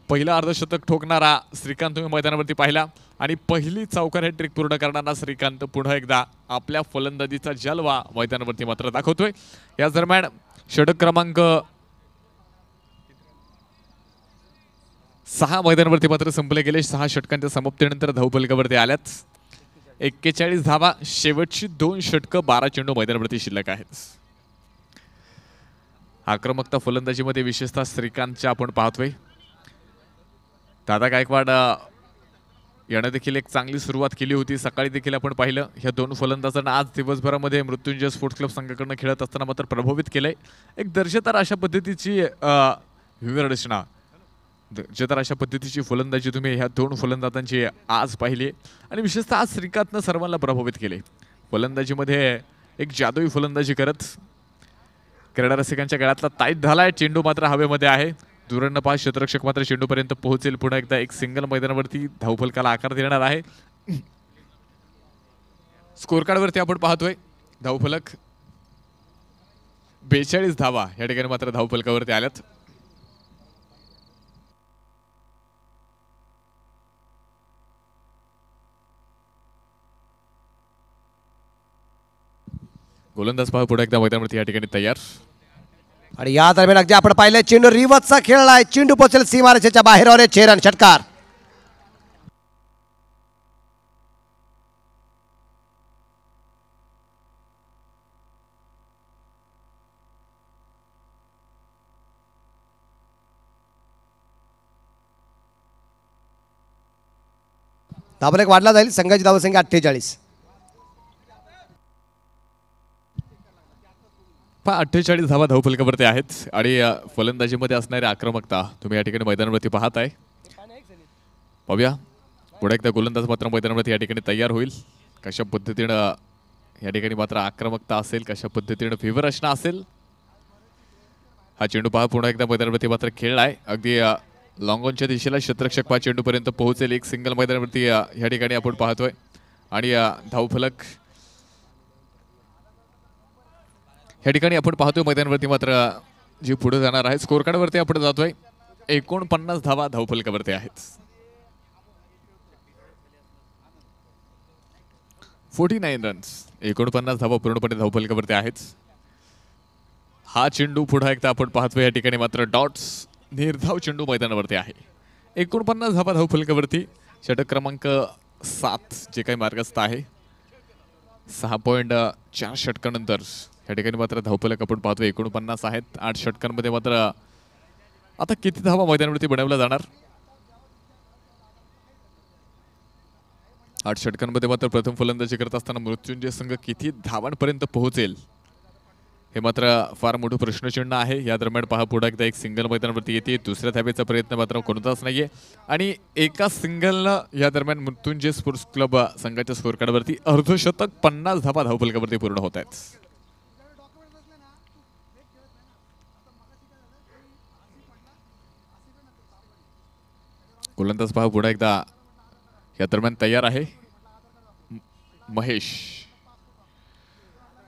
पहिला अर्धशतक ठोकणारा श्रीकांत तुम्ही मैदानावरती पाहिला आणि पहिली चौकार हॅट्रिक पूर्ण करणारा श्रीकांत पुन्हा एकदा आपल्या फलंदाजीचा जलवा मैदानावरती मात्र दाखवतोय. या दरम्यान षटक क्रमांक 6 मैदानावरती मात्र संपले गेले. 6 षटकांच्या समाप्तीनंतर धावफलकावरती आल्यात 41 धावा. शेवटची 2 षटकं 12 चेंडू मैदानावरती शिल्लक आहेत. आक्रमकता फलंदाजीमध्ये विशेषतः श्रीकांतच्या आपण पाहतोय. दादा गायकवाड यानं देखील एक चांगली सुरुवात केली होती. सकाळी देखील आपण पाहिलं ह्या 2 फलंदाजांना आज दिवसभरामध्ये मृत्युंजय स्पोर्ट्स क्लब संघाकडून खेळत असताना मात्र प्रभावित केलंय. एक दर्जेदार अशा पद्धतीची व्यूहरचना दर्जेदार अशा पद्धतीची फलंदाजी तुम्ही ह्या 2 फलंदाजांची आज पाहिली आणि विशेषतः आज श्रीकांतनं सर्वांना प्रभावित केले. फलंदाजीमध्ये एक जादुई फलंदाजी करत क्रीडा रसिकांच्या गळ्यातला ताईत झालाय. चेंडू मात्र हवेमध्ये आहे. दुरन्न पास क्षेत्ररक्षक मात्र चेंडूपर्यंत पोहोचेल. पुन्हा एकदा एक सिंगल मैदानावरती धावफलकाला आकार देणार आहे. स्कोर कार्डवरती आपण पाहतोय धावफलक 42 धावा या ठिकाणी मात्र धावफलकावरती आल्यात. गोलंदाज पहा पुढे एकदा मैदानावरती या ठिकाणी तयार. आणि या दरम्यान अगदी आपण पाहिलं चेंडू रिवर्सचा खेळलाय, चेंडू पोहोचेल सीमारेषेच्या बाहेर और छेरन षटकार. धावफलक वाढला जाईल. संघाची धावसंख्या 48. 48 धावा धावफलकावरती आहेत आणि फलंदाजीमध्ये असणारी आक्रमकता तुम्ही या ठिकाणी मैदानावरती पाहताय. पाहूया पुढे एकदा गोलंदाज मात्र मैदानावरती या ठिकाणी तयार होईल. कशा पद्धतीनं या ठिकाणी मात्र आक्रमकता असेल, कशा पद्धतीनं फेवर असणं असेल. हा चेंडू पहा पुन्हा एकदा मैदानावरती मात्र खेळलाय. अगदी लॉंग ऑनच्या दिशेला क्षेत्ररक्षक पहा चेंडूपर्यंत पोहोचेल. एक सिंगल मैदानावरती या ठिकाणी आपण पाहतोय आणि धावफलक या ठिकाणी आपण पाहतोय मैदानावरती मात्र जी पुढे जाणार आहे. स्कोर कार्डवरती आपण जातोय. 49 धावा धावफलकावरती आहेत. 49 रन्स, 49 धावा पूर्णपणे धावफलकावरती आहेत. हा चेंडू पुढे एकदा आपण पाहतोय या ठिकाणी मात्र डॉट्स निर्धाव चेंडू मैदानावरती आहे. 49 धावा धावफलकावरती. षटक क्रमांक 7 जे काही मार्गस्थ आहे. 6.4 षटकानंतर या ठिकाणी मात्र धावफलक आपण पाहतोय 49 आहेत. 8 षटकांमध्ये मात्र आता किती धावा मैदानावरती बनवल्या जाणार. 8 षटकांमध्ये मात्र प्रथम फलंदाजी करत असताना मृत्युंजय संघ किती धावांपर्यंत पोहोचेल हे मात्र फार मोठं प्रश्नचिन्ह आहे. या दरम्यान पहा पुढे एकदा एक सिंगल मैदानावरती येते. दुसऱ्या धावेचा प्रयत्न मात्र कोणताच नाहीये आणि एका सिंगलनं या दरम्यान मृत्युंजय स्पोर्ट्स क्लब संघाच्या स्कोर कार्डवरती अर्धशतक 50 धावा धावफलकावरती पूर्ण होत आहेत. गोलंदाज पहा पुढे एकदा या दरम्यान तयार आहे. महेश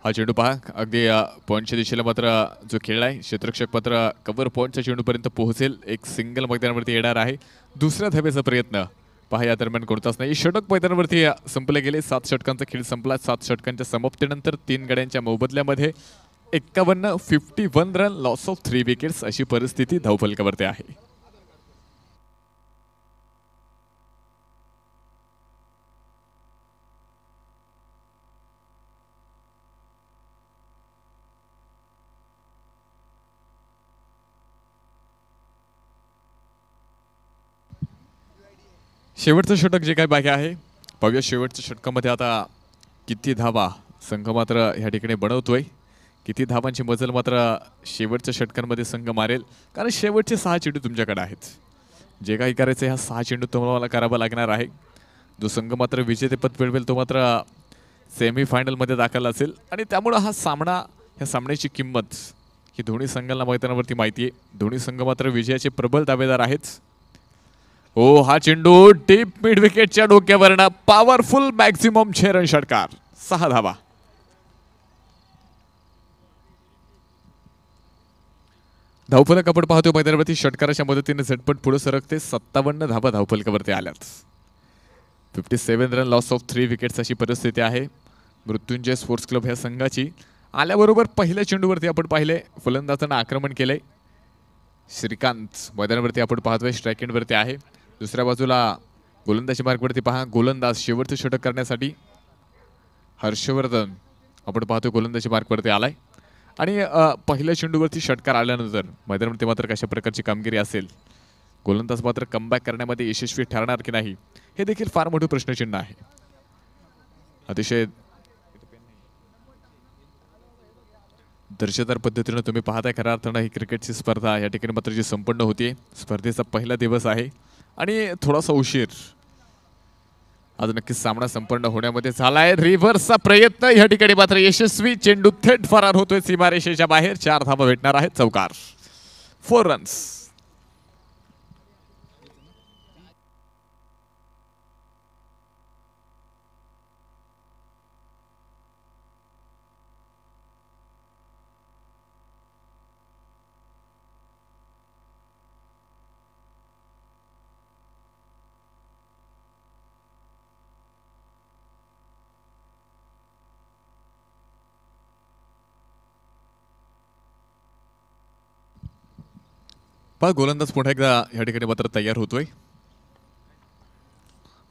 हा चेंडू पहा अगदी पॉईंटच्या दिशेला मात्र जो खेळ आहे क्षेत्ररक्षक मात्र कव्हर पॉईंटच्या चेंडूपर्यंत पोहोचेल. एक सिंगल मैदानावरती येणार आहे. दुसऱ्या धावेचा प्रयत्न पहा या दरम्यान कोणताच नाही. षटक मैदानावरती संपले गेले. 7 षटकांचा खेळ संपला. 7 षटकांच्या समाप्तीनंतर 3 गड्यांच्या मोबदल्यामध्ये 51 रन, लॉस ऑफ 3 विकेट्स अशी परिस्थिती धावफलकावरती आहे. शेवटचं षटक जे काही बाकी आहे पाहूया. शेवटच्या षटकामध्ये आता किती धावा संघ मात्र ह्या ठिकाणी बनवतोय. किती धावांची मजल मात्र शेवटच्या षटकांमध्ये संघ मारेल. कारण शेवटचे 6 चेंडू तुमच्याकडे आहेत. जे काही करायचं ह्या 6 चेंडू तुम्हाला करावा लागणार आहे. जो संघ मात्र विजेतेपद मिळवेल तो मात्र सेमीफायनलमध्ये दाखल असेल आणि त्यामुळं हा सामना, ह्या सामन्याची किंमत ही दोन्ही संघांना मैदानावरती माहिती आहे. दोन्ही संघ मात्र विजयाचे प्रबल दावेदार आहेत. हो, हा चेंडू डीप मिड विकेटच्या डोक्यावरनं पॉवरफुल मॅक्झिमम 6 रन षटकार, 6 धावा. धावफलक आपण पाहतो मैदानावरती षटकाराच्या मदतीने झटपट पुढे सरकते. 57 धावा धावफलकावरती आल्यात. 57 रन, लॉस ऑफ 3 विकेट्स अशी परिस्थिती आहे मृत्युंजय स्पोर्ट्स क्लब ह्या संघाची. आल्याबरोबर पहिल्या चेंडूवरती आपण पाहिले फलंदाजांना आक्रमण केलंय. श्रीकांत मैदानावरती आपण पाहतोय स्ट्राईक एंडवरती आहे. दुसऱ्या बाजूला गोलंदाजी मार्गवरती पहा गोलंदाज शेवटचे षटक करण्यासाठी हर्षवर्धन आपण पाहतोय गोलंदाजी मार्गवरती आलाय. आणि पहिल्या चेंडूवरती षटकार आल्यानंतर मैदानावरती मात्र कशा प्रकारची कामगिरी असेल, गोलंदाज मात्र कमबॅक करण्यामध्ये यशस्वी ठरणार की नाही हे देखील फार मोठे प्रश्नचिन्ह आहे. अतिशय दर्जेदार पद्धतीने तुम्ही पाहताय. खऱ्या अर्थानं ही क्रिकेटची स्पर्धा या ठिकाणी मात्र जी संपन्न होती, स्पर्धेचा पहिला दिवस आहे आणि थोडासा उशीर आज नक्कीच सामना संपन्न होण्यामध्ये झालाय. रिव्हर्सचा प्रयत्न या ठिकाणी मात्र यशस्वी. चेंडू थेट फरार होतोय सीमारेषेच्या बाहेर. 4 धावा भेटणार आहेत. चौकार, 4 रन्स. पहा गोलंदाज पुन्हा एकदा या ठिकाणी मात्र तयार होतोय.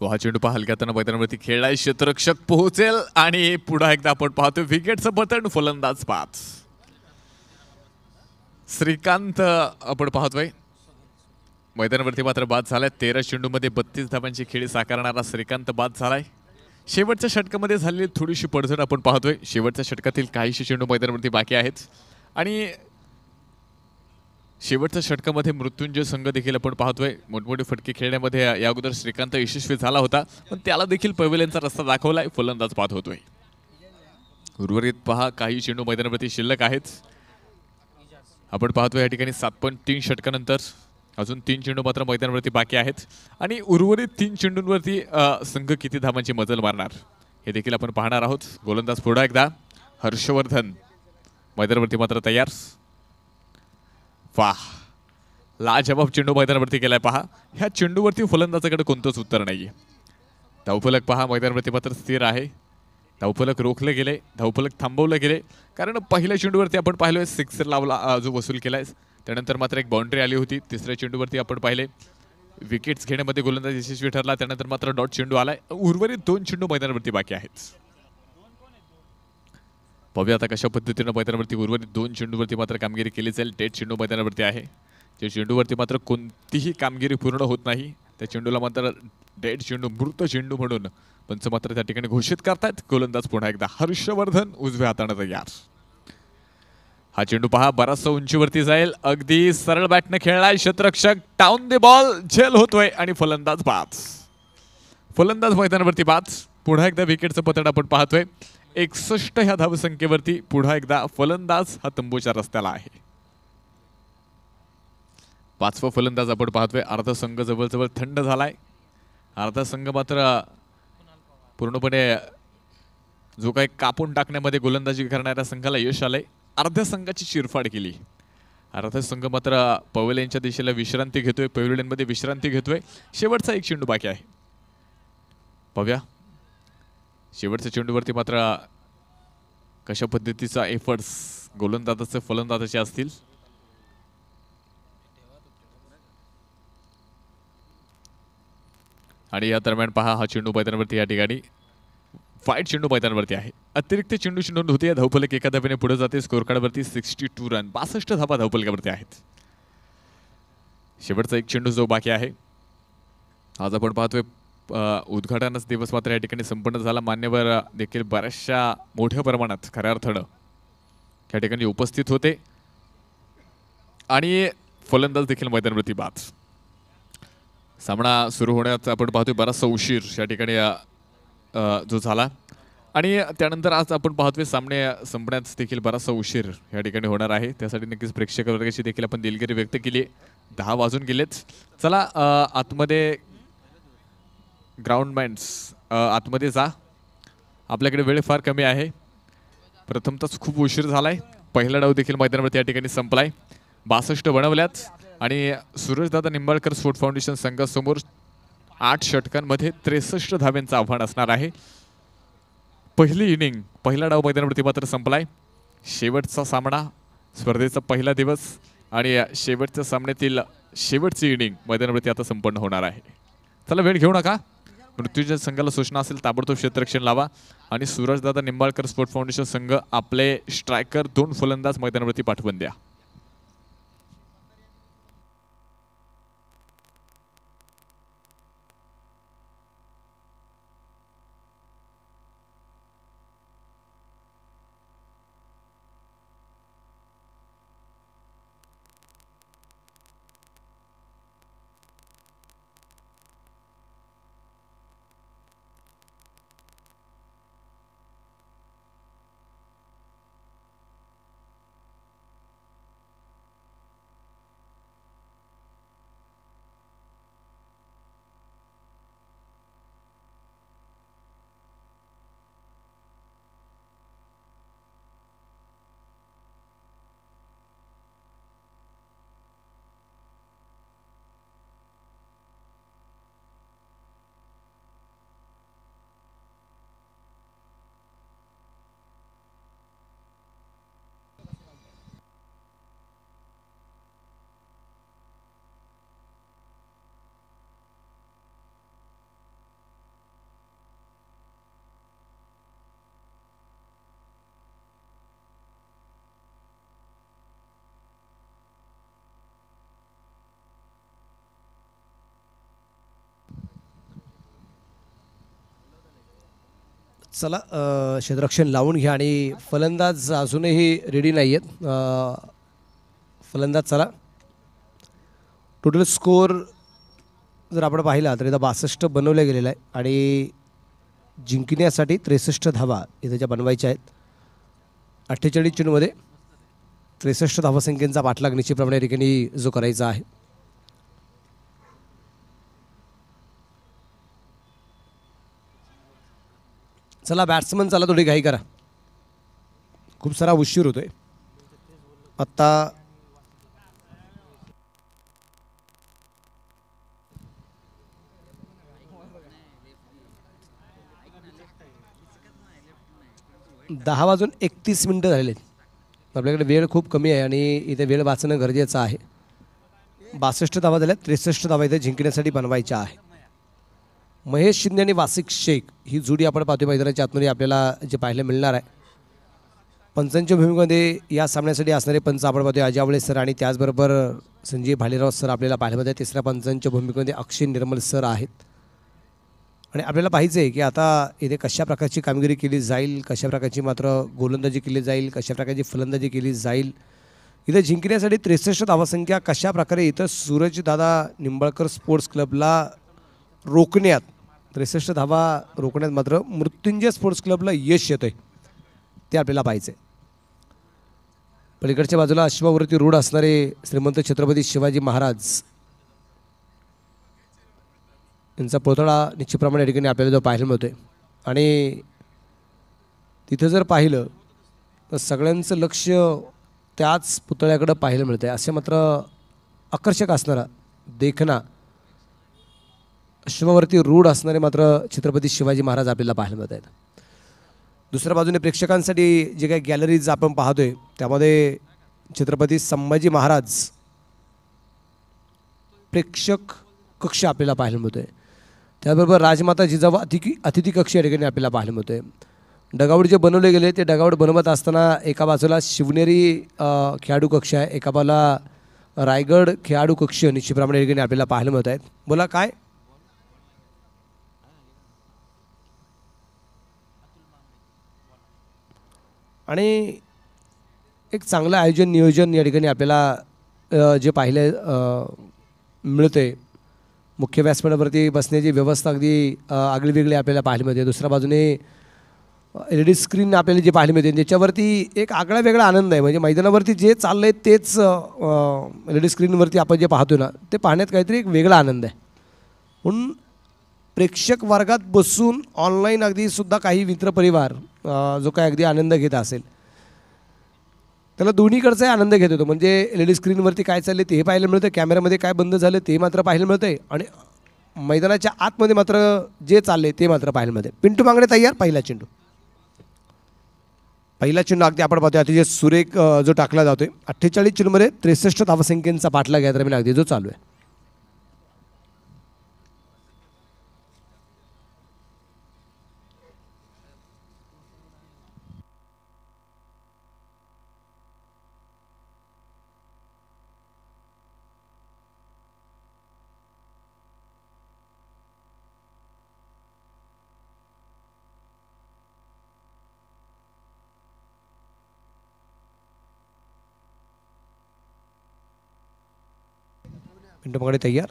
हा चेंडू पहा हलक्या हाताने मैदानावरती खेळलाय. क्षेत्ररक्षक पोहोचेल आणि पुन्हा एकदा आपण पाहतोय विकेटचं पतन. फलंदाज बाद. श्रीकांत आपण पाहतोय मैदानावरती मात्र बाद झालाय. 13 चेंडूमध्ये 32 धावांची खेळी साकारणारा श्रीकांत बाद झालाय. शेवटच्या षटकामध्ये झालेली थोडीशी पडझड आपण पाहतोय. शेवटच्या षटकातील काहीशी चेंडू मैदानावरती बाकी आहेत आणि शेवटच्या षटकामध्ये मृत्युंजय संघ देखील आपण पाहतोय. मोठमोठे फटके खेळण्यामध्ये या अगोदर श्रीकांत यशस्वी झाला होता, पण त्याला देखील पवेलियनचा रस्ता दाखवलाय. फलंदाज बाद होतोय. उर्वरित पहा काही चेंडू मैदानावरती शिल्लक आहेत. आपण पाहतोय या ठिकाणी 7.3 षटकानंतर अजून 3 चेंडू मात्र मैदानावरती बाकी आहेत आणि उर्वरित 3 चेंडूंवरती संघ किती धावांची मजल मारणार हे देखील आपण पाहणार आहोत. गोलंदाज पुन्हा एकदा हर्षवर्धन मैदानावरती मात्र तयार. वाह, लाजवाब चेंडू मैदानावरती केलाय. पहा ह्या चेंडूवरती फलंदाजाकडे कोणतंच उत्तर नाहीये. धावफलक पहा मैदानावरती मात्र स्थिर आहे. धावफलक रोखले गेले, धावफलक थांबवले गेले, कारण पहिल्या चेंडूवरती आपण पाहिलोय सिक्सर लावला जो वसूल केलाय. त्यानंतर मात्र एक बाउंड्री आली होती. तिसऱ्या चेंडूवरती आपण पाहिले विकेट्स घेण्यामध्ये गोलंदाज यशस्वी ठरला. त्यानंतर मात्र डॉट चेंडू आलाय. उर्वरित 2 चेंडू मैदानावरती बाकी आहेत. पाहूया आता कशा पद्धतीने मैदानावरती उर्वरित 2 चेंडूवरती मात्र कामगिरी केली जाईल. डेड चेंडू मैदानावरती आहे. जे चेंडूवरती मात्र कोणतीही कामगिरी पूर्ण होत नाही त्या चेंडूला मात्र डेड चेंडू, मृत चेंडू म्हणून पंच मात्र त्या ठिकाणी घोषित करतात. गोलंदाज पुन्हा एकदा हर्षवर्धन उजव्या हाताने तयार. हा चेंडू पहा बराचसा उंचीवरती जाईल. अगदी सरळ बॅटने खेळलाय. क्षेत्ररक्षक डाऊन द बॉल झेल होतोय आणि फलंदाज बाद. फलंदाज मैदानावरती बाद. पुन्हा एकदा विकेटचं पतन आपण पाहतोय. 61 ह्या धावसंख्येवरती पुन्हा एकदा फलंदाज हा तंबूच्या रस्त्याला आहे. 5वा फलंदाज आपण पाहतोय. अर्धा संघ जवळजवळ थंड झालाय. अर्धा संघ मात्र पूर्णपणे जो काही कापून टाकण्यामध्ये गोलंदाजी करणाऱ्या संघाला यश आलंय. अर्ध्या संघाची चिरफाड केली. अर्धा संघ मात्र पवेलियनच्या दिशेला विश्रांती घेतोय. पवेलियनमध्ये विश्रांती घेतोय. शेवटचा एक चेंडू बाकी आहे. पाहूया शेवटच्या चेंडूवरती मात्र कशा पद्धतीचा एफर्ट्स गोलंदाजाचे फलंदाजाचे असतील. आणि या दरम्यान पहा हा चेंडू मैदानावरती या ठिकाणी वाईट चेंडू मैदानावरती आहे. अतिरिक्त चेंडूची नोंद होते. धावफलक एका धाब्याने पुढे जाते. स्कोर कार्डवरती 62 रन, 62 धावा धावफलकावरती आहेत. शेवटचा एक चेंडू जो बाकी आहे. आज आपण पाहतोय उद्घाटनाचा दिवस मात्र या ठिकाणी संपन्न झाला. मान्यवर देखील बऱ्याचशा मोठ्या प्रमाणात खऱ्या अर्थानं या ठिकाणी उपस्थित होते आणि फलंदाज देखील मैदानावरती बाद. सामना सुरू होण्याचा आपण पाहतोय बराचसा उशीर या ठिकाणी जो झाला आणि त्यानंतर आज आपण पाहतोय सामने संपण्यास देखील बराचसा उशीर या ठिकाणी होणार आहे. त्यासाठी नक्कीच प्रेक्षक वर्गाची देखील आपण दिलगिरी व्यक्त केली. 10 वाजून गेलेत. चला आतमध्ये ग्राउंडमॅन्स आतमध्ये जा. आपल्याकडे वेळ फार कमी आहे. प्रथमतच खूप उशीर झालाय. पहिला डाव देखील मैदानावरती या ठिकाणी संपलाय. 62 बनवल्यात आणि सूरजदादा निंबाळकर स्पोर्ट फाउंडेशन संघासमोर 8 षटकांमध्ये 63 धाव्यांचं आव्हान असणार आहे. पहिली इनिंग पहिला डाव मैदानावरती मात्र संपलाय. शेवटचा सामना, स्पर्धेचा पहिला दिवस आणि शेवटच्या सामन्यातील शेवटची इनिंग मैदानावरती आता संपन्न होणार आहे. चला वेळ घेऊ नका. मृत्यूंजय संघाला सूचना असेल ताबडतोब क्षेत्ररक्षण लावा आणि सूरजदादा निंबाळकर स्पोर्ट फाउंडेशन संघ आपले स्ट्रायकर 2 फलंदाज मैदानावरती पाठवून द्या. चला क्षेत्ररक्षण लावून घ्या आणि फलंदाज अजूनही रेडी नाही आहेत. फलंदाज चला. टोटल स्कोअर जर आपण पाहिला तर इथं 62 बनवल्या गेलेला आहे आणि जिंकण्यासाठी 63 धावा इथं ज्या बनवायच्या आहेत. 48 चेंडूमध्ये 63 धावसंख्येचा पाठलाग निश्चितप्रमाणे या ठिकाणी जो करायचा आहे. चला बॅट्समन चला थोडी घाई करा, खूप सारा उशीर होतोय आत्ता. दहा वाजून 31 मिनिटं झालेले आहेत. आपल्याकडे वेळ खूप कमी आहे आणि इथे वेळ वाचणं गरजेचं आहे. 62 धावा झाल्या, 63 धावा इथे जिंकण्यासाठी बनवायच्या आहे. महेश शिंदे आणि वासिक शेख ही जोडी आपण पाहतोय मैदानाच्या आतमध्ये आपल्याला जे पाहायला मिळणार आहे. पंचांच्या भूमिकेमध्ये या सामन्यासाठी असणारे पंच आपण पाहतोय अजावळे सर आणि त्याचबरोबर संजय भालेराव सर आपल्याला पाहायला मिळत आहे. तिसऱ्या पंचांच्या भूमिकेमध्ये अक्षय निर्मल सर आहेत. आणि आपल्याला पाहिजे आहे की आता इथे कशा प्रकारची कामगिरी केली जाईल, कशा प्रकारची मात्र गोलंदाजी केली जाईल, कशा प्रकारची फलंदाजी केली जाईल. इथे जिंकण्यासाठी 63 धावसंख्या कशा प्रकारे इथं सूरजदादा निंबाळकर स्पोर्ट्स क्लबला रोखण्यात, 63 धावा रोखण्यात मात्र मृत्युंजय स्पोर्ट्स क्लबला यश येतं आहे ते आपल्याला पाहिजे. पलीकडच्या बाजूला अश्वावरती रूढ असणारे श्रीमंत छत्रपती शिवाजी महाराज यांचा पुतळा निश्चितप्रमाणे या ठिकाणी आपल्याला जो पाहायला मिळतोय. आणि तिथं जर पाहिलं तर सगळ्यांचं लक्ष त्याच पुतळ्याकडं पाहायला मिळतं आहे. असे मात्र आकर्षक असणारा देखणा अश्वावरती रूढ असणारे मात्र छत्रपती शिवाजी महाराज आपल्याला पाहायला मिळत आहेत. दुसऱ्या बाजूने प्रेक्षकांसाठी जे काही गॅलरीज आपण पाहतोय त्यामध्ये छत्रपती संभाजी महाराज प्रेक्षक कक्ष आपल्याला पाहायला मिळतोय. त्याचबरोबर राजमाता जिजाऊ अतिथी कक्ष या ठिकाणी आपल्याला पाहायला मिळतोय. डगआउट जे बनवले गेले ते डगआउट बनवत असताना एका बाजूला शिवनेरी खेळाडू कक्ष आहे, एका बाजूला रायगड खेळाडू कक्ष निश्चितप्रमाणे या ठिकाणी आपल्याला पाहायला मिळत आहेत. बोला काय आणि एक चांगलं आयोजन नियोजन या ठिकाणी आपल्याला जे पाहिले मिळते. मुख्य व्यासपीठावरती बसण्याची व्यवस्था अगदी आगळी वेगळी आपल्याला पाहायला मिळते. दुसऱ्या बाजूने LED स्क्रीन आपल्याला जे पाहायला मिळते त्याच्यावरती एक आगळा वेगळा आनंद आहे. म्हणजे मैदानावरती जे चाललं आहे तेच LED स्क्रीनवरती आपण जे पाहतो ना ते पाहण्यात काहीतरी एक वेगळा आनंद आहे. म्हणून प्रेक्षक वर्गात बसून ऑनलाईन अगदी सुद्धा काही मित्रपरिवार जो काही अगदी आनंद घेत असेल त्याला दोन्हीकडचाही आनंद घेत होतो. म्हणजे LED स्क्रीनवरती काय चालले ते पाहायला मिळतं, कॅमेऱ्यामध्ये काय बंद झालं ते मात्र पाहायला मिळतं आहे आणि मैदानाच्या आतमध्ये मात्र जे चालले ते मात्र पाहायला मिळते. पिंटू मागणे तयार. पहिला चेंडू अगदी आपण पाहतोय अतिशय सुरेख जो टाकला जातोय. 48 चेंडूमध्ये 63 धावसंख्येचा पाठलाग या दरम्यान अगदी जो चालू आहे. पिंटू मागणे तयार.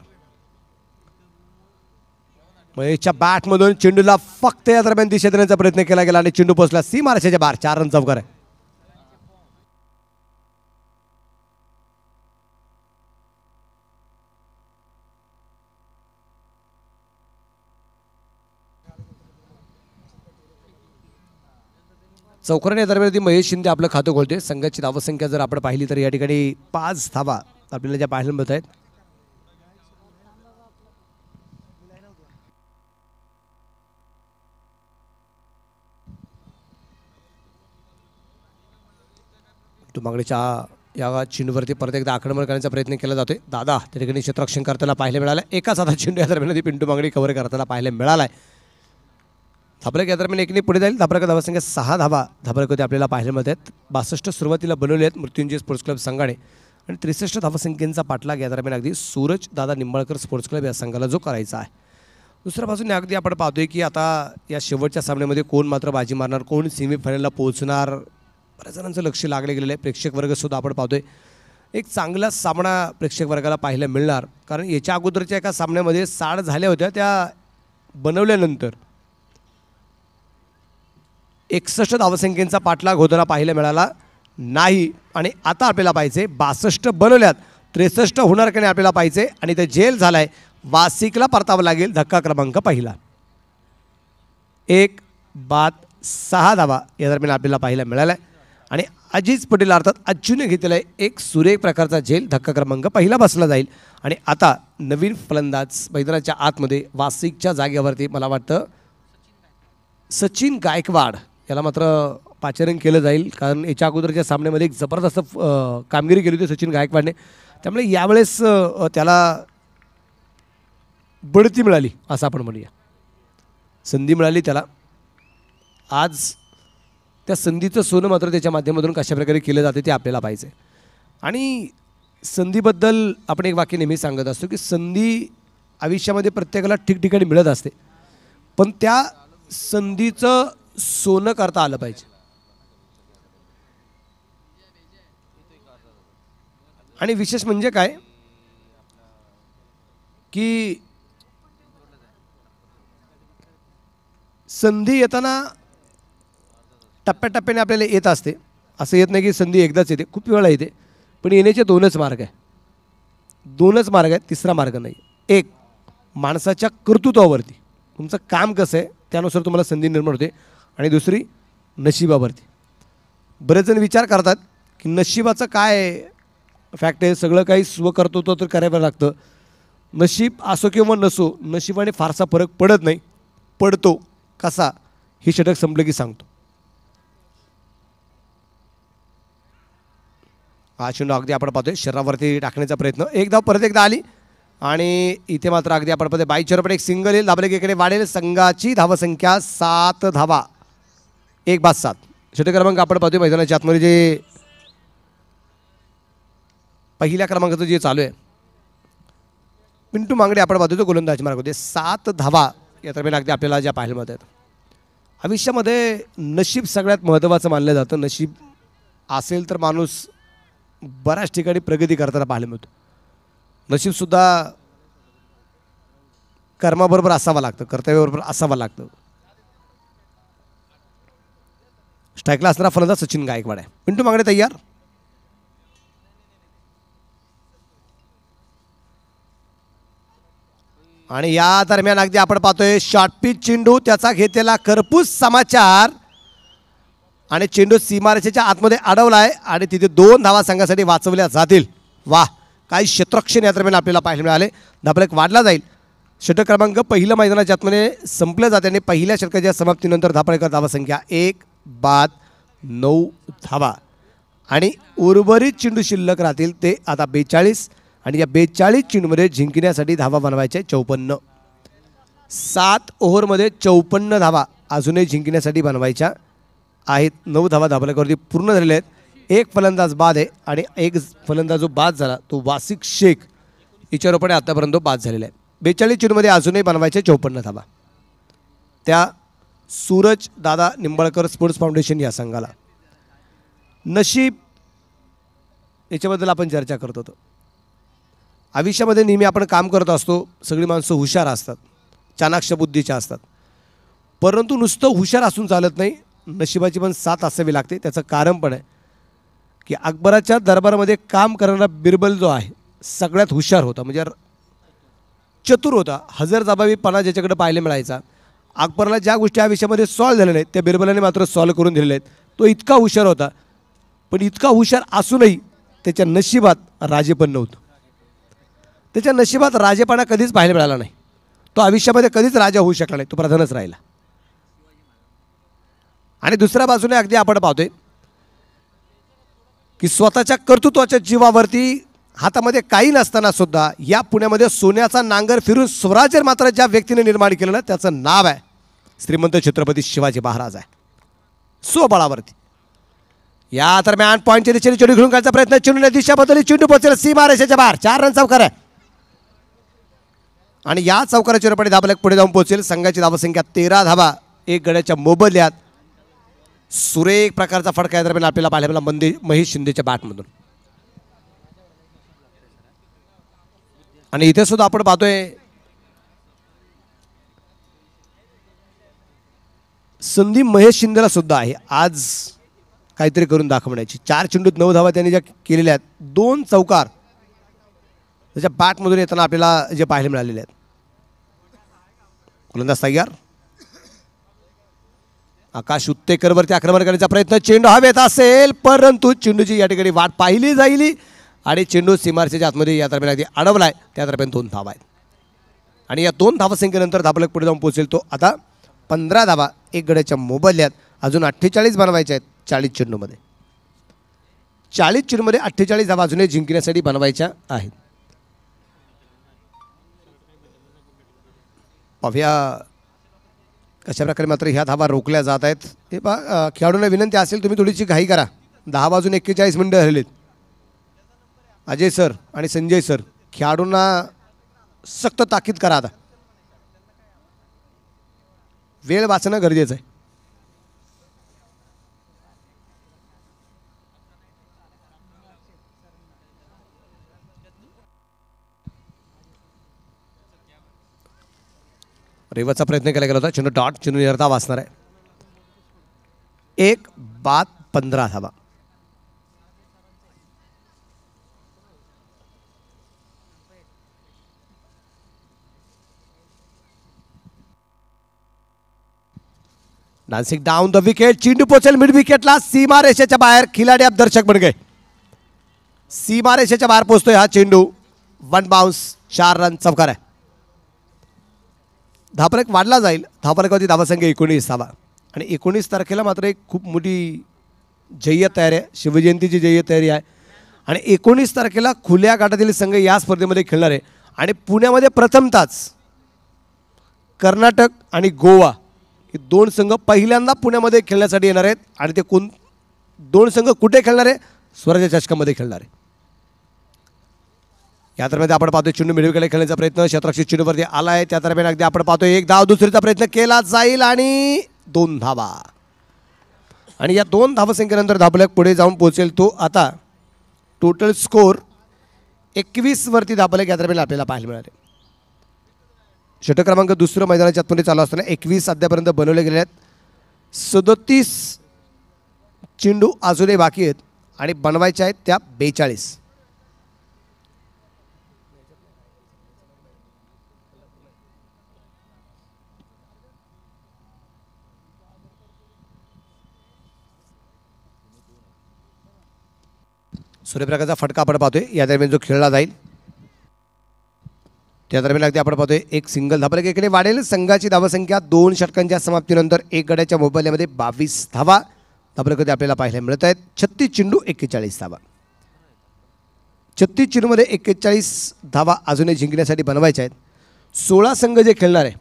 महेशच्या बॅटमधून चेंडूला फक्त या दरम्यान दिशा देण्याचा प्रयत्न केला गेला आणि चेंडू पोहोचला सीमारेषेच्या बाहेर. 4 रन चौकार आहे. चौकाराने दरम्यान महेश शिंदे आपलं खातं खोलते. संघाची धावसंख्या जर आपण पाहिली तर या ठिकाणी 5 धावा आपल्याला ज्या पाहायला मिळत आहेत. मागणीच्या या चेंडूवरती परत एकदा आक्रमण करण्याचा प्रयत्न केला जातोय. दादा त्या ठिकाणी क्षेत्ररक्षण करताना पाहायला मिळालं. एकाच हातात चेंडू या दरम्यान पिंटू मागणी कव्हर करताना पाहायला मिळाला आहे. धाबरक या दरम्यान एकने पुढे जाईल. धाबरक धावसंख्या 6 धावा धाबरक होते आपल्याला पाहायला मिळत आहेत. 62 सुरुवातीला बनवले आहेत मृत्युंजय स्पोर्ट्स क्लब संघाने आणि 63 धावसंख्येचा पाठलाग या दरम्यान अगदी सूरज दादा निंबाळकर स्पोर्ट्स क्लब या संघाला जो करायचा आहे. दुसऱ्या बाजूने अगदी आपण पाहतोय की आता या शेवटच्या सामन्यामध्ये कोण मात्र बाजी मारणार, कोण सेमीफायनलला पोहोचणार, बऱ्याच जणांचं लक्ष लागलं गेलेलं आहे. प्रेक्षक वर्गसुद्धा आपण पाहतोय एक चांगला सामना प्रेक्षक वर्गाला पाहायला मिळणार. कारण याच्या अगोदरच्या एका सामन्यामध्ये 60 झाल्या होत्या, त्या बनवल्यानंतर 61 धावसंख्येचा पाठलाग होताना पाहायला मिळाला नाही. आणि आता आपल्याला पाहिजे 62 बनवल्यात, 63 होणार की नाही आपल्याला पाहिजे. आणि ते जेल झालाय, वासिकला परतावं लागेल. धक्का क्रमांक पहिला 1 बाद 6 धावा या दरम्यान आपल्याला पाहायला मिळाला आहे. आणि अजिज पटेल अर्थात अज्जूने घेतलेला आहे एक सुरेख प्रकारचा झेल. धक्का क्रमांक पहिला बसला जाईल. आणि आता नवीन फलंदाज मैदानाच्या आतमध्ये वासिकच्या जागेवरती मला वाटतं सचिन गायकवाड याला मात्र पाचारण केलं जाईल. कारण याच्या अगोदरच्या सामन्यामध्ये एक जबरदस्त कामगिरी केली होती सचिन गायकवाडने, त्यामुळे यावेळेस त्याला बढती मिळाली असं आपण म्हणूया, संधी मिळाली त्याला. आज त्या संधीचं सोनं मात्र त्याच्या माध्यमातून कशाप्रकारे केलं जाते ते आपल्याला पाहिजे. आणि संधीबद्दल आपण एक वाक्य नेहमी सांगत असतो की संधी आयुष्यामध्ये प्रत्येकाला ठिकठिकाणी मिळत असते, पण त्या संधीचं सोनं करता आलं पाहिजे. आणि विशेष म्हणजे काय की संधी येताना टप्प्याटप्प्याने आपल्याला येत असते. असं येत नाही की संधी एकदाच येते, खूप वेळा येते. पण येण्याचे दोनच मार्ग आहे, दोनच मार्ग आहेत, तिसरा मार्ग नाही. एक माणसाच्या कर्तृत्वावरती, तुमचं काम कसं आहे त्यानुसार तुम्हाला संधी निर्माण होते. आणि दुसरी नशिबावरती. बरेच जण विचार करतात की नशिबाचं काय फॅक्ट आहे, सगळं काही स्वकर्तृत्व तर करावं लागतं. नशीब असो किंवा नसो, नशिबाने फारसा फरक पडत नाही. पडतो कसा हे षटक संपलं की सांगतो. हा चेंडू अगदी आपण पाहतोय शरीरावरती टाकण्याचा प्रयत्न, एक धाव परत एकदा आली. आणि इथे मात्र अगदी आपण पाहतोय 22 पण एक सिंगल येईल, दाबले एकडे वाढेल. संघाची धावसंख्या 7 धावा, 1 बाद 7. षटक क्रमांक आपण पाहतोय मैदानाच्या आतमध्ये जे पहिल्या क्रमांकाचं जे चालू आहे पिंटू मांगडे आपण पाहतोय तो गोलंदाज मार्ग होते. 7 धावा या दरम्यान अगदी आपल्याला ज्या पाहायला मिळतात. आयुष्यामध्ये नशीब सगळ्यात महत्त्वाचं मानलं जातं. नशीब असेल तर माणूस बऱ्याच ठिकाणी प्रगती करताना पाहायला मिळतो. नशीबसुद्धा कर्माबरोबर असावं लागतं, कर्तव्याबरोबर असावं लागतं. स्ट्राईकला असणारा फलंदाज सचिन गायकवाड आहे. पिंटू मांगडे तयार. आणि या दरम्यान अगदी आपण पाहतोय शॉर्ट पिच चेंडू, त्याचा घेतलेला खरपूस समाचार. आणि चेंडू सीमारेषेच्या आतमध्ये अडवलाय आणि तिथे 2 धावा संघासाठी वाचवल्या जातील. वाह, काही क्षेत्ररक्षण या दरम्यान आपल्याला पाहायला मिळाले. धाबलेक वाढला जाईल. षटक क्रमांक पहिलं मैदानाच्या आतमध्ये संपलं जाते आणि पहिल्या षटकाच्या समाप्तीनंतर धापळेकर धावसंख्या 1 बाद 9 धावा. आणि उर्वरित चेंडू शिल्लक राहतील ते आता 42. आणि या 42 चेंडूमध्ये जिंकण्यासाठी धावा बनवायच्या 54. 7 ओव्हरमध्ये 54 धावा अजूनही जिंकण्यासाठी बनवायच्या आहेत. 9 धावा धाबलेकरवरती पूर्ण झालेल्या आहेत. एक फलंदाज बाद आहे आणि एक फलंदाज जो बाद झाला तो वासिक शेख हिच्यावर आतापर्यंत बाद झालेला आहे. 42 चेंडूमध्ये अजूनही बनवायचे 54 धावा. त्या सूरज दादा निंबाळकर स्पोर्ट्स फाउंडेशन या संघाला. नशीब याच्याबद्दल आपण चर्चा करत होतो. आयुष्यामध्ये नेहमी आपण काम करत असतो, सगळी माणसं हुशार असतात, चाणाक्ष बुद्धीच्या असतात. परंतु नुसतं हुशार असून चालत नाही, नशिबाची पण साथ असावी लागते. त्याचं कारण पण आहे की अकबराच्या दरबारामध्ये काम करणारा बिरबल जो आहे सगळ्यात हुशार होता, म्हणजे चतुर होता. हजरजबाबीपणा ज्याच्याकडे पाहायला मिळायचा. अकबरला ज्या गोष्टी आयुष्यामध्ये सॉल्व झालेल्या आहेत त्या बिरबलाने मात्र सॉल्व करून दिलेल्या आहेत. तो इतका हुशार होता, पण इतका हुशार असूनही त्याच्या नशिबात राजेपण नव्हतं. त्याच्या नशिबात राजेपणा कधीच पाहायला मिळाला नाही. तो आयुष्यामध्ये कधीच राजा होऊ शकला नाही, तो प्रधानच राहिला. आणि दुसऱ्या बाजूने अगदी आपण पाहतोय की स्वतःच्या कर्तृत्वाच्या जीवावरती हातामध्ये काही नसताना सुद्धा या पुण्यामध्ये सोन्याचा नांगर फिरून स्वराज्य मात्र ज्या व्यक्तीने निर्माण केलं त्याचं नाव आहे श्रीमंत छत्रपती शिवाजी महाराज आहे. स्वबळावरती या दरम्यान पॉईंटच्या दिशेने चेंडू घेऊन काढण्याचा प्रयत्न, चेंडूने दिशा बदलली, चेंडू पोहोचेल सीमारेषेच्या बाहेर. 4 रन चौकार आहे. आणि या चौकाराच्या रूपाने धाबा पुढे जाऊन पोहोचेल. संघाची धावसंख्या 13 धाबा एक गड्याच्या मोबदल्यात. सुरेख प्रकारचा फटका या दरम्यान आपल्याला पाहायला महेश शिंदेच्या बॅटमधून. आणि इथे सुद्धा आपण पाहतोय संधी महेश शिंदेला सुद्धा आहे आज काहीतरी करून दाखवण्याची. 4 चेंडूत 9 धावा त्यांनी ज्या केलेल्या आहेत, 2 चौकार त्याच्या बॅटमधून येताना आपल्याला जे पाहायला मिळालेले आहेत. गोलंदाज तयार. आकाश उत्तेकरवरती आक्रमण करण्याचा प्रयत्न. चेंडू हवेत असेल परंतु चेंडूची या ठिकाणी वाट पाहिली जाईल आणि चेंडू सीमारेषेच्या आतमध्ये या दरम्यान अगदी अडवलाय. त्या दरम्यान 2 धावा आहेत आणि या 2 धावसंख्येनंतर धाबलक पुढे जाऊन पोहोचेल तो आता 15 धावा एक गड्याच्या मोबदल्यात. अजून 48 बनवायचे आहेत 40 चेंडूमध्ये. 40 चेंडूमध्ये 48 धावा अजूनही जिंकण्यासाठी बनवायच्या आहेत. पाहूया कशा प्रकारे मात्र ह्या धावा रोखल्या जात आहेत. हे पहा खेळाडूंना विनंती असेल तुम्ही थोडीशी घाई करा. 10 वाजून 41 मिनिटं हरलेत. अजय सर आणि संजय सर खेळाडूंना सक्त ताकीद करा. आता वेळ वाचणं गरजेचं आहे. रेवाचा प्रयत्न केला गेला होता. चेंडू डॉट चेंडू निर्धा वाचणार आहे. 1 बाद 15 धावा. Dancing down the wicket. चेंडू पोचेल मिड विकेटला. सीमारेषेच्या बाहेर. खिलाडी अब दर्शक बन गए. सीमारेषेच्या बाहेर पोहोचतोय हा चेंडू. 1 बाउन्स 4 रन चौकार आहे. धावफलक वाढला जाईल. धावफलकावरती धावसंख्या 19 धावा आणि 19 तारखेला मात्र एक खूप मोठी जय्यत तयारी आहे. शिवजयंतीची जय्यत तयारी आहे आणि 19 तारखेला खुल्या गटातील संघ या स्पर्धेमध्ये खेळणार आहे. आणि पुण्यामध्ये प्रथमताच कर्नाटक आणि गोवा हे 2 संघ पहिल्यांदा पुण्यामध्ये खेळण्यासाठी येणार आहेत. आणि ते 2 संघ कुठे खेळणार आहे? स्वराज्य चषकामध्ये खेळणार आहे. या दरम्यान आपण पाहतोय चेंडू मिडविकेटला खेळण्याचा प्रयत्न क्षेत्ररक्षक चेंडूवरती आला आहे. त्या दरम्यान अगदी आपण पाहतोय 1 धाव दुसरीचा प्रयत्न केला जाईल आणि 2 धावा. आणि या 2 धावसंख्येनंतर धाबलक पुढे जाऊन पोहोचेल तो आता टोटल स्कोर 21 वरती धाबलक या दरम्यान आपल्याला पाहायला मिळाले. षटक क्रमांक दुसरं मैदानाच्या आतमध्ये चालू असताना 21 अद्यापर्यंत बनवले गेले आहेत. 37 चेंडू अजूनही बाकी आहेत आणि बनवायच्या आहेत त्या 42. सूर्यप्रकाशचा फटका आपण पाहतोय. या दरम्यान जो खेळला जाईल त्या दरम्यान अगदी आपण पाहतोय एक सिंगल धाबलक एकीने वाढेल. संघाची धावसंख्या 2 षटकांच्या समाप्तीनंतर एक गड्याच्या मोबदल्यामध्ये 22 धावा धाबलक आपल्याला पाहायला मिळत आहेत. 36 चेंडू 41 धावा. 36 चेंडूमध्ये 41 धावा अजूनही जिंकण्यासाठी बनवायच्या आहेत. 16 संघ जे खेळणार आहे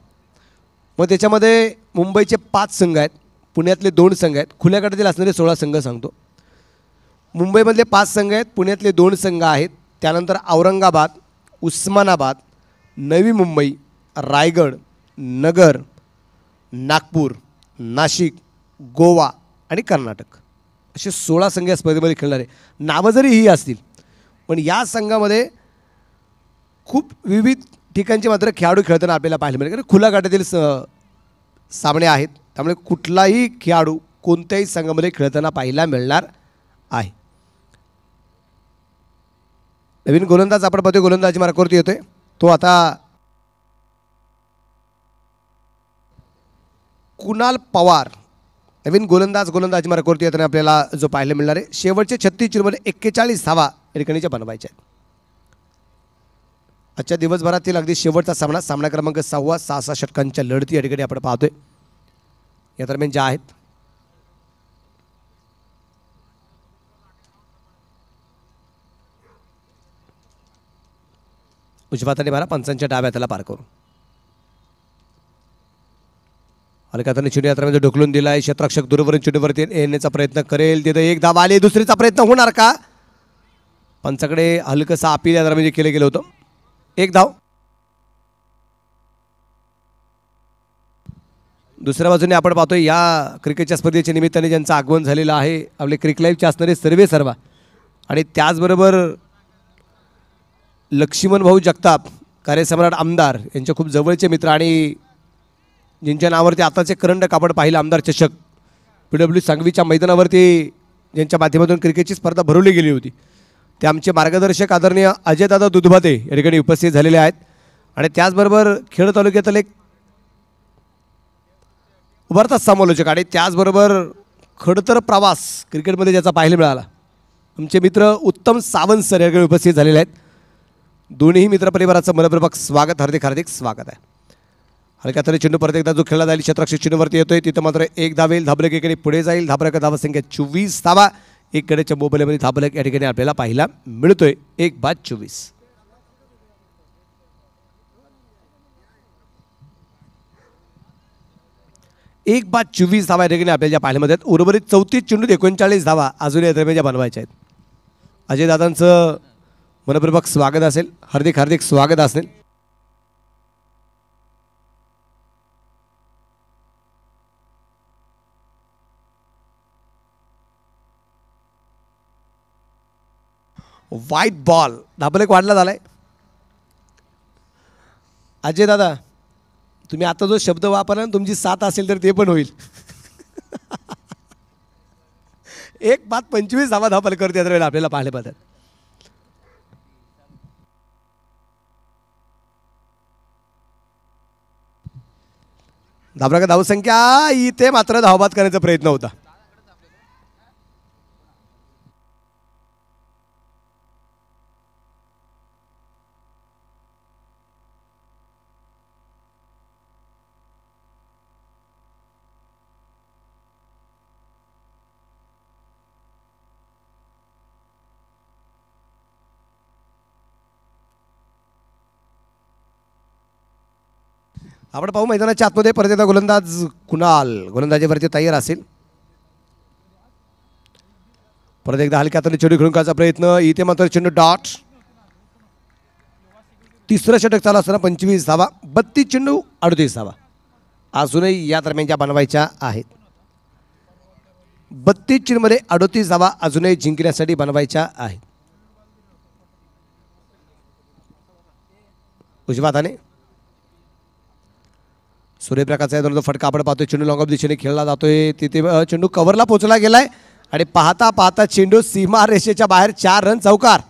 मग त्याच्यामध्ये मुंबईचे 5 संघ आहेत, पुण्यातले 2 संघ आहेत. खुल्या गटातील असणारे 16 संघ सांगतो. मुंबईमधले 5 संघ आहेत, पुण्यातले 2 संघ आहेत. त्यानंतर औरंगाबाद, उस्मानाबाद, नवी मुंबई, रायगड, नगर, नागपूर, नाशिक, गोवा आणि कर्नाटक असे 16 संघ या स्पर्धेमध्ये खेळणार आहे. नावं जरी ही असतील पण या संघामध्ये खूप विविध ठिकाणचे मात्र खेळाडू खेळताना आपल्याला पाहायला मिळेल. कारण खुल्या गटातील सामने आहेत त्यामुळे कुठलाही खेळाडू कोणत्याही संघामध्ये खेळताना पाहायला मिळणार आहे. नवीन गोलंदाज आपण पाहतोय. गोलंदाजी मार्गावरती येतोय तो आता कुणाल पवार. नवीन गोलंदाजी मार्गावरती येताना आपल्याला जो पाहायला मिळणार आहे. शेवटचे 36 चेंडूमध्ये 41 धावा या ठिकाणीच्या बनवायच्या आहेत. आजच्या दिवसभरातील अगदी शेवटचा सामना क्रमांक 6 षटकांच्या लढती या ठिकाणी आपण पाहतोय. या दरम्यान ज्या आहेत उजव्या हाताने मारा, पंचांच्या डाव्या हाताला पार करून हलक्या हाताने चेंडू यात्रामध्ये ढकलून दिला आहे. क्षेत्ररक्षक दूरवरून चेंडूवरती येण्याचा प्रयत्न करेल. तिथे 1 धाव आली. दुसरीचा प्रयत्न होणार का? पंचाकडे हलकंसं अपील या दरम्यान केलं गेलं होतं. 1 धाव. दुसऱ्या बाजूने आपण पाहतोय या क्रिकेटच्या स्पर्धेच्या निमित्ताने ज्यांचं आगमन झालेलं आहे आपले क्रिक लाईव्हचे असणारे सर्व आणि त्याचबरोबर लक्ष्मण भाऊ जगताप कार्यसम्राट आमदार यांचे खूप जवळचे मित्र आणि ज्यांच्या नावावरती आताचे करंड कापड पाहिलं आमदार चषक PW सांगवीच्या मैदानावरती ज्यांच्या माध्यमातून क्रिकेटची स्पर्धा भरवली गेली होती ते आमचे मार्गदर्शक आदरणीय अजयदादा दुधभाते या ठिकाणी उपस्थित झालेले आहेत आणि त्याचबरोबर खेड तालुक्यातील एक उभारता समालोचक आणि त्याचबरोबर खडतर प्रवास क्रिकेटमध्ये ज्याचा पाहायला मिळाला आमचे मित्र उत्तम सावंत सर या ठिकाणी उपस्थित झालेले आहेत. दोन्ही मित्रपरिवाराचं मनपूर्वक स्वागत, हार्दिक स्वागत आहे. हलक्या तरी चेंडू परत एकदा जो खेळला जाईल क्षेत्ररक्षक चेंडूवरती येतोय तिथं मात्र एक धावेल धाबलक एकडे पुढे जाईल. धाबलक धावसंख्या 24 धावा. एक कडेच्या मोबाईलमध्ये धाबलक या ठिकाणी आपल्याला पाहायला मिळतोय 1/24. एक 24 धावा या ठिकाणी आपल्याला पाहायला मिळतात. उर्वरित 34 चेंडूत 39 धावा अजून या दरम्यान बनवायच्या आहेत. अजयदादांचं मनपूर्वक स्वागत असेल, हार्दिक स्वागत असेल. व्हाईट बॉल धाबलेक वाढला झालाय. अजय दादा तुम्ही आता जो शब्द वापरला ना तुमची 7 असेल तर ते पण होईल. 1/25 धावा धाबल करते आपल्याला पाहिले पाहतात. धाबराका धावसंख्या इथे मात्र धावबाद करण्याचा प्रयत्न होता. आपण पाहू मैदानाच्या आतमध्ये परत एकदा गोलंदाज कुणाल गोलंदाजीवरती तयार असेल. परत एकदा हलक्या हाताने चेंडू खेळून काढण्याचा प्रयत्न इथे मात्र चेंडू डॉट. तिसरं षटक चालू असताना 25 धावा. 32 चेंडू 38 धावा अजूनही या दरम्यानच्या बनवायच्या आहेत. 32 चेंडूमध्ये 38 धावा अजूनही जिंकण्यासाठी बनवायच्या आहेत. उजव्या हाताने सूर्यप्रकाशचा दोन फटका आपण पाहतोय. चेंडू लॉंग ऑफ दिशेने खेळला जातोय. तिथे चेंडू कव्हरला पोहोचला गेलाय आणि पाहता पाहता चेंडू सीमा रेषेच्या बाहेर 4 रन चौकार.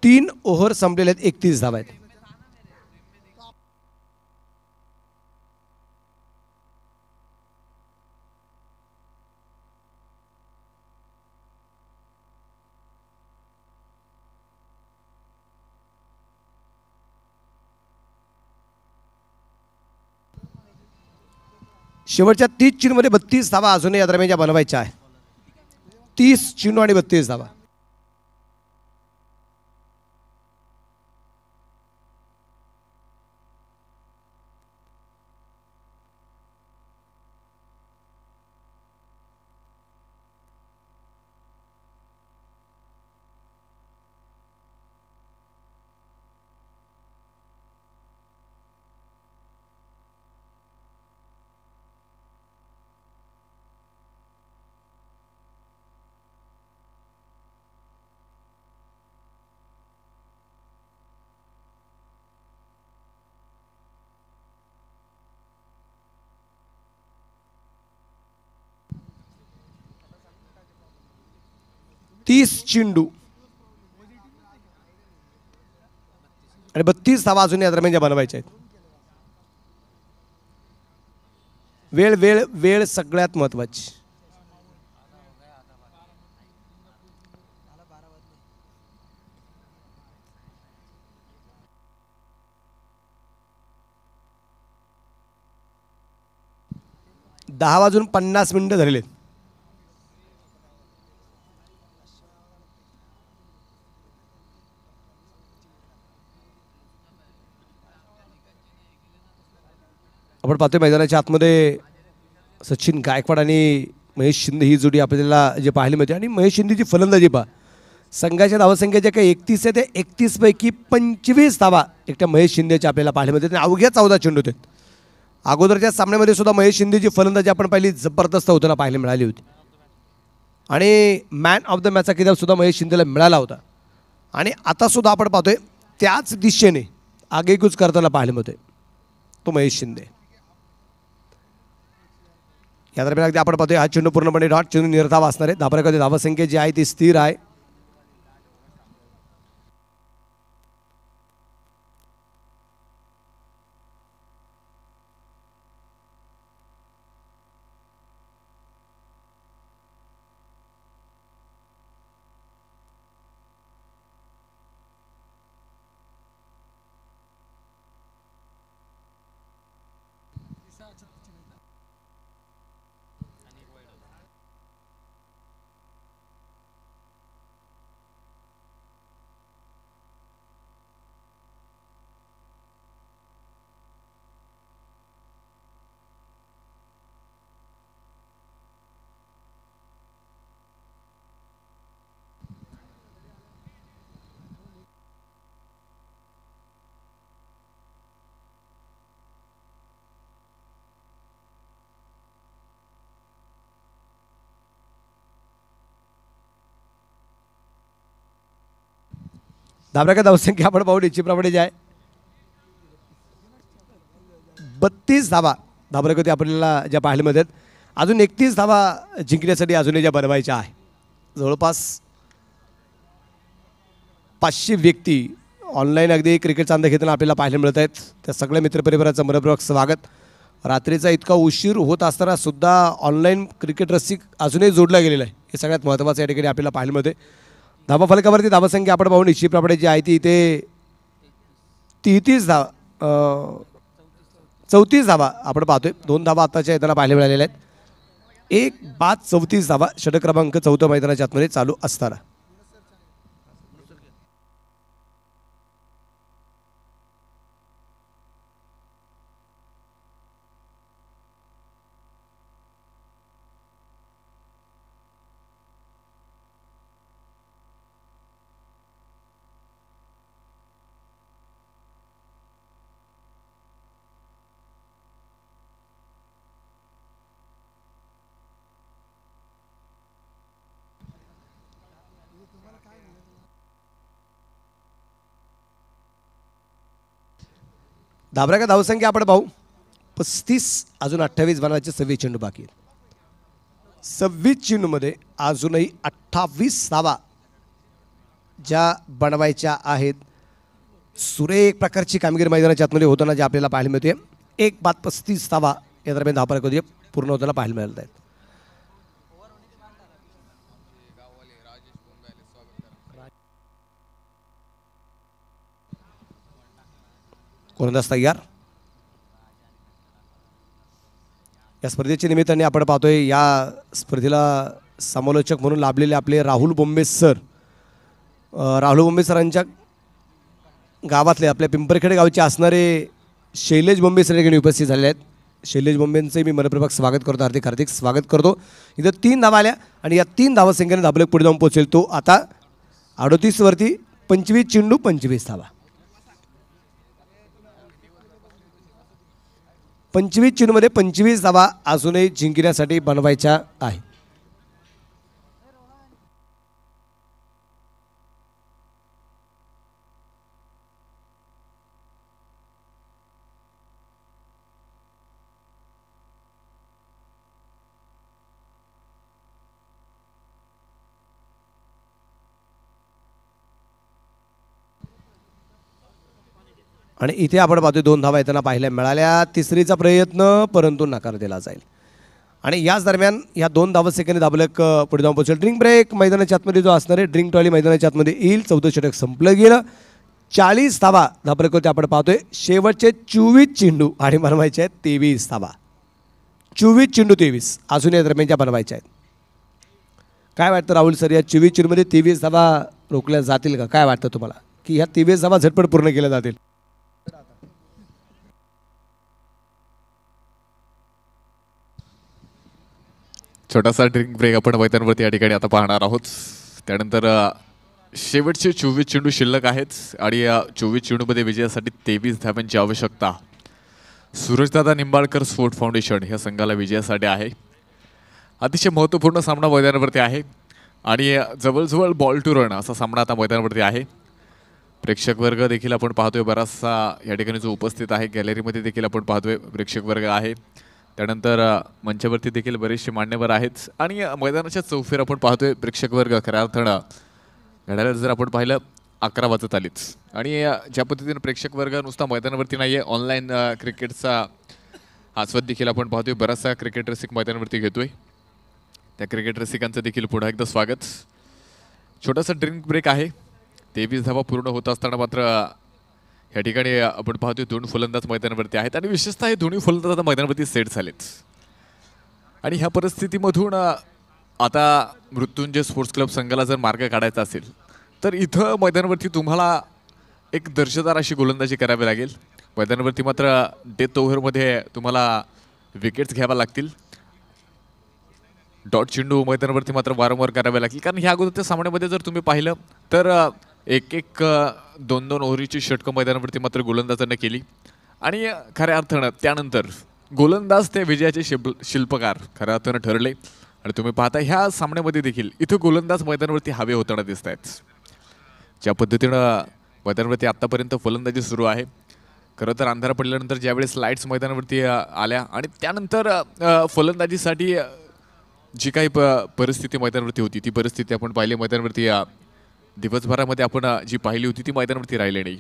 तीन ओव्हर संपलेले आहेत. 31 धावा आहेत. शेवटच्या 30 चेंडूमध्ये 32 धावा अजूनही या दरम्यानच्या बनवायच्या आहे. 30 चेंडू आणि 32 धावा. 30 चेंडू आणि 32 धावा अजून या दरम्यान ज्या बनवायच्या आहेत. वेळ वेळ वेळ सगळ्यात महत्वाची. दहा वाजून 50 मिनिटं झालेले. आपण पाहतोय मैदानाच्या आतमध्ये सचिन गायकवाड आणि महेश शिंदे ही जोडी आपल्याला जे पाहायला मिळते. आणि महेश शिंदेची फलंदाजी पहा. संघाच्या धावसंख्या ज्या काही 31 आहे ते 31 पैकी 25 धावा एकट्या महेश शिंदेच्या आपल्याला पाहायला मिळते. आणि अवघ्या 14 चेंडू होते. अगोदरच्या सामन्यामध्ये सुद्धा महेश शिंदेची फलंदाजी आपण पाहिली जबरदस्त होताना पाहायला मिळाली होती. आणि मॅन ऑफ द मॅचचा किताब सुद्धा महेश शिंदेला मिळाला होता. आणि आता सुद्धा आपण पाहतोय त्याच दिशेने आगेकूच करताना पाहायला मिळतोय तो महेश शिंदे. या दरम्यान अगदी आपण पाहतोय हा चेंडू पूर्णपणे डॉट चेंडू निर्धाव असणार आहे. धाबरेकरची धावसंख्या जी आहे ती स्थिर आहे. धाबरेकर धावसंख्या आपण पाहू निश्चितप्रमाणे जे आहे 32 धावा धाबरेकर आपल्याला ज्या पाहायला मिळतात. अजून 31 धावा जिंकण्यासाठी अजूनही ज्या बनवायच्या आहे. जवळपास 500 व्यक्ती ऑनलाईन अगदी क्रिकेटचा अंदाज घेताना आपल्याला पाहायला मिळत आहेत. त्या सगळ्या मित्रपरिवाराचं मनपूर्वक स्वागत. रात्रीचा इतका उशीर होत असताना सुद्धा ऑनलाईन क्रिकेट रसिक अजूनही जोडला गेलेला आहे. हे सगळ्यात महत्त्वाचं या ठिकाणी आपल्याला पाहायला मिळते. धाबा फलकावरती धावसंख्या आपण पाहून निश्चितप्रमाणे जी आहे ती इथे 33 धावा 34 धावा आपण पाहतोय. 2 धावा आताच्या येताना पाहायला मिळालेल्या आहेत. 1 बाद 34 धावा षटक क्रमांक 4 मैदानाच्या आतमध्ये चालू असताना. धाबरेकर धावसंख्या आपण पाहू 35 अजून 28 बनवायचे 26 चेंडू बाकी आहेत. 26 चेंडूमध्ये अजूनही 28 धावा ज्या बनवायच्या आहेत. सुरेख प्रकारची कामगिरी मैदानाच्या आतमध्ये होताना जे आपल्याला पाहायला मिळते. 1 बाद 35 धावा या दरम्यान धाबरेकर पूर्ण होताना पाहायला मिळत आहेत. गोलंदाज तयार. या स्पर्धेच्या निमित्ताने आपण पाहतोय या स्पर्धेला समालोचक म्हणून लाभलेले आपले राहुल बोंबे सर. राहुल बोंबे सरांच्या गावातले आपल्या पिंपरखेड गावचे असणारे शैलेश बोंबे सर ठिकाणी उपस्थित झालेले आहेत. शैलेश बोंबेंचे मी मनपूर्वक स्वागत करतो. हार्दिक हार्दिक स्वागत करतो. इथं 3 धावा आल्या आणि या 3 धावा संख्येने धाबलेक पुढे जाऊन पोहोचेल तो आता 38 वरती 25 चेंडू 25 धावा. 25 चेंडूमध्ये 25 धावा अजूनही जिंकण्यासाठी बनवायच्या आहे. आणि इथे आपण पाहतोय 2 धावा येताना पाहायला मिळाल्या. तिसरीचा प्रयत्न परंतु नकार दिला जाईल. आणि याच दरम्यान या 2 धावा सेकंद दाबले पुढे जाऊन पोहोचेल. ड्रिंक ब्रेक मैदानाच्या आतमध्ये जो असणार आहे ड्रिंक ट्रॉली मैदानाच्या आतमध्ये येईल. 14 षटक संपलं गेलं. 40 धावा धाबलेकोरती आपण पाहतोय. शेवटचे 24 चेंडू आणि बनवायचे आहेत 23 धावा. 24 चेंडू 23 अजून या दरम्यानच्या बनवायच्या आहेत. काय वाटतं राहुल सर, या 24 चेंडूमध्ये 23 धावा रोखल्या जातील का? काय वाटतं तुम्हाला की ह्या 23 धावा झटपट पूर्ण केल्या जातील? छोटासा ड्रिंक ब्रेक आपण मैदानावरती या ठिकाणी आता पाहणार आहोत. त्यानंतर शेवटचे 24 चेंडू शिल्लक आहेत आणि या 24 चेंडूमध्ये विजयासाठी 23 धाव्यांची आवश्यकता सूरजदादा निंबाळकर स्पोर्ट फाउंडेशन या संघाला विजयासाठी आहे. अतिशय महत्त्वपूर्ण सामना मैदानावरती आहे आणि जवळजवळ बॉल टू रन असा सामना आता मैदानावरती आहे. प्रेक्षक वर्ग देखील आपण पाहतोय बराचसा या ठिकाणी जो उपस्थित आहे. गॅलरीमध्ये देखील आपण पाहतोय प्रेक्षक वर्ग आहे. त्यानंतर मंचावरती देखील बरेचसे मान्यवर आहेत आणि मैदानाच्या चौफेर आपण पाहतोय प्रेक्षक वर्ग. खऱ्या अर्थानं घड्याळात जर आपण पाहिलं 11 वाजत आलीच आणि ज्या पद्धतीने प्रेक्षक वर्ग नुसता मैदानावरती नाही आहे, ऑनलाईन क्रिकेटचा आस्वाद देखील आपण पाहतोय. बराचसा क्रिकेट रसिक मैदानावरती घेतोय. त्या क्रिकेट रसिकांचं देखील पुन्हा एकदा स्वागत. छोटासा ड्रिंक ब्रेक आहे. 23 धावा पूर्ण होत असताना मात्र या ठिकाणी आपण पाहतोय 2 फलंदाज मैदानावरती आहेत आणि विशेषतः हे दोन्ही फलंदाज आता मैदानावरती सेट झालेत. आणि ह्या परिस्थितीमधून आता मृत्युंजय स्पोर्ट्स क्लब संघाला जर मार्ग काढायचा असेल तर इथं मैदानावरती तुम्हाला एक दर्जेदार अशी गोलंदाजी करावी लागेल. मैदानावरती मात्र डेथ ओव्हरमध्ये तुम्हाला विकेट्स घ्याव्या लागतील. डॉट चेंडू मैदानावरती मात्र वारंवार करावे लागतील. कारण ह्या अगोदरच्या सामन्यामध्ये जर तुम्ही पाहिलं तर एक 2-2 ओव्हरीची षटकं मैदानावरती मात्र गोलंदाजांना केली आणि खऱ्या अर्थानं त्यानंतर गोलंदाज ते विजयाचे शिल्पकार खऱ्या अर्थानं ठरले. आणि तुम्ही पाहता ह्या सामन्यामध्ये देखील इथं गोलंदाज मैदानावरती हवे होताना दिसत आहेत. ज्या पद्धतीनं मैदानावरती आत्तापर्यंत फलंदाजी सुरू आहे. खरं तर अंधारा पडल्यानंतर ज्यावेळेस लाईट्स मैदानावरती आल्या आणि त्यानंतर फलंदाजीसाठी जी काही परिस्थिती मैदानावरती होती ती परिस्थिती आपण पाहिली मैदानावरती दिवसभरामध्ये आपण जी पाहिली होती ती मैदानावरती राहिली नाही.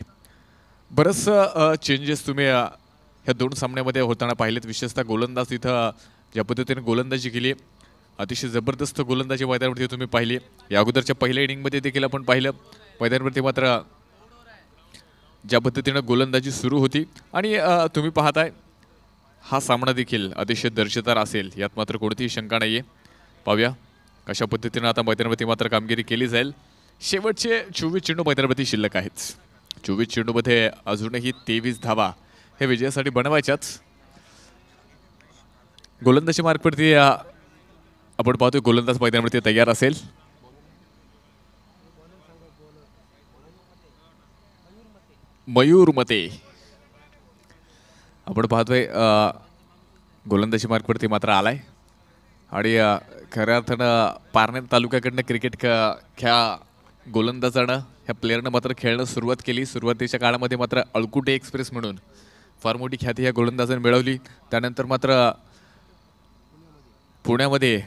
बरंचसं चेंजेस तुम्ही ह्या 2 सामन्यामध्ये होताना पाहिलेत. विशेषतः गोलंदाज इथं ज्या पद्धतीने गोलंदाजी केली अतिशय जबरदस्त गोलंदाजी मैदानावरती तुम्ही पाहिली. या अगोदरच्या पहिल्या इनिंगमध्ये देखील आपण पाहिलं मैदानावरती मात्र ज्या पद्धतीनं गोलंदाजी सुरू होती आणि तुम्ही पाहताय हा सामना देखील अतिशय दर्जेदार असेल यात मात्र कोणतीही शंका नाही आहे. पाहूया कशा पद्धतीनं आता मैदानावरती मात्र कामगिरी केली जाईल. शेवटचे 24 चेंडू मैदानावरती शिल्लक आहेत. 24 चेंडूमध्ये अजूनही 23 धावा हे विजयासाठी बनवायच्याच. गोलंदाजी मार्कवरती आपण पाहतोय गोलंदाज मैदानावरती तयार असेल. मयूर मते आपण पाहतोय गोलंदाजी मार्कवरती मात्र आलाय आणि खऱ्या अर्थानं पारनेर तालुक्याकडनं क्रिकेट ह्या गोलंदाजानं ह्या प्लेयरनं मात्र खेळणं सुरुवात केली. सुरुवातीच्या काळामध्ये मात्र अळकुटे एक्सप्रेस म्हणून फार मोठी ख्याती ह्या गोलंदाजाने मिळवली. त्यानंतर मात्र पुण्यामध्ये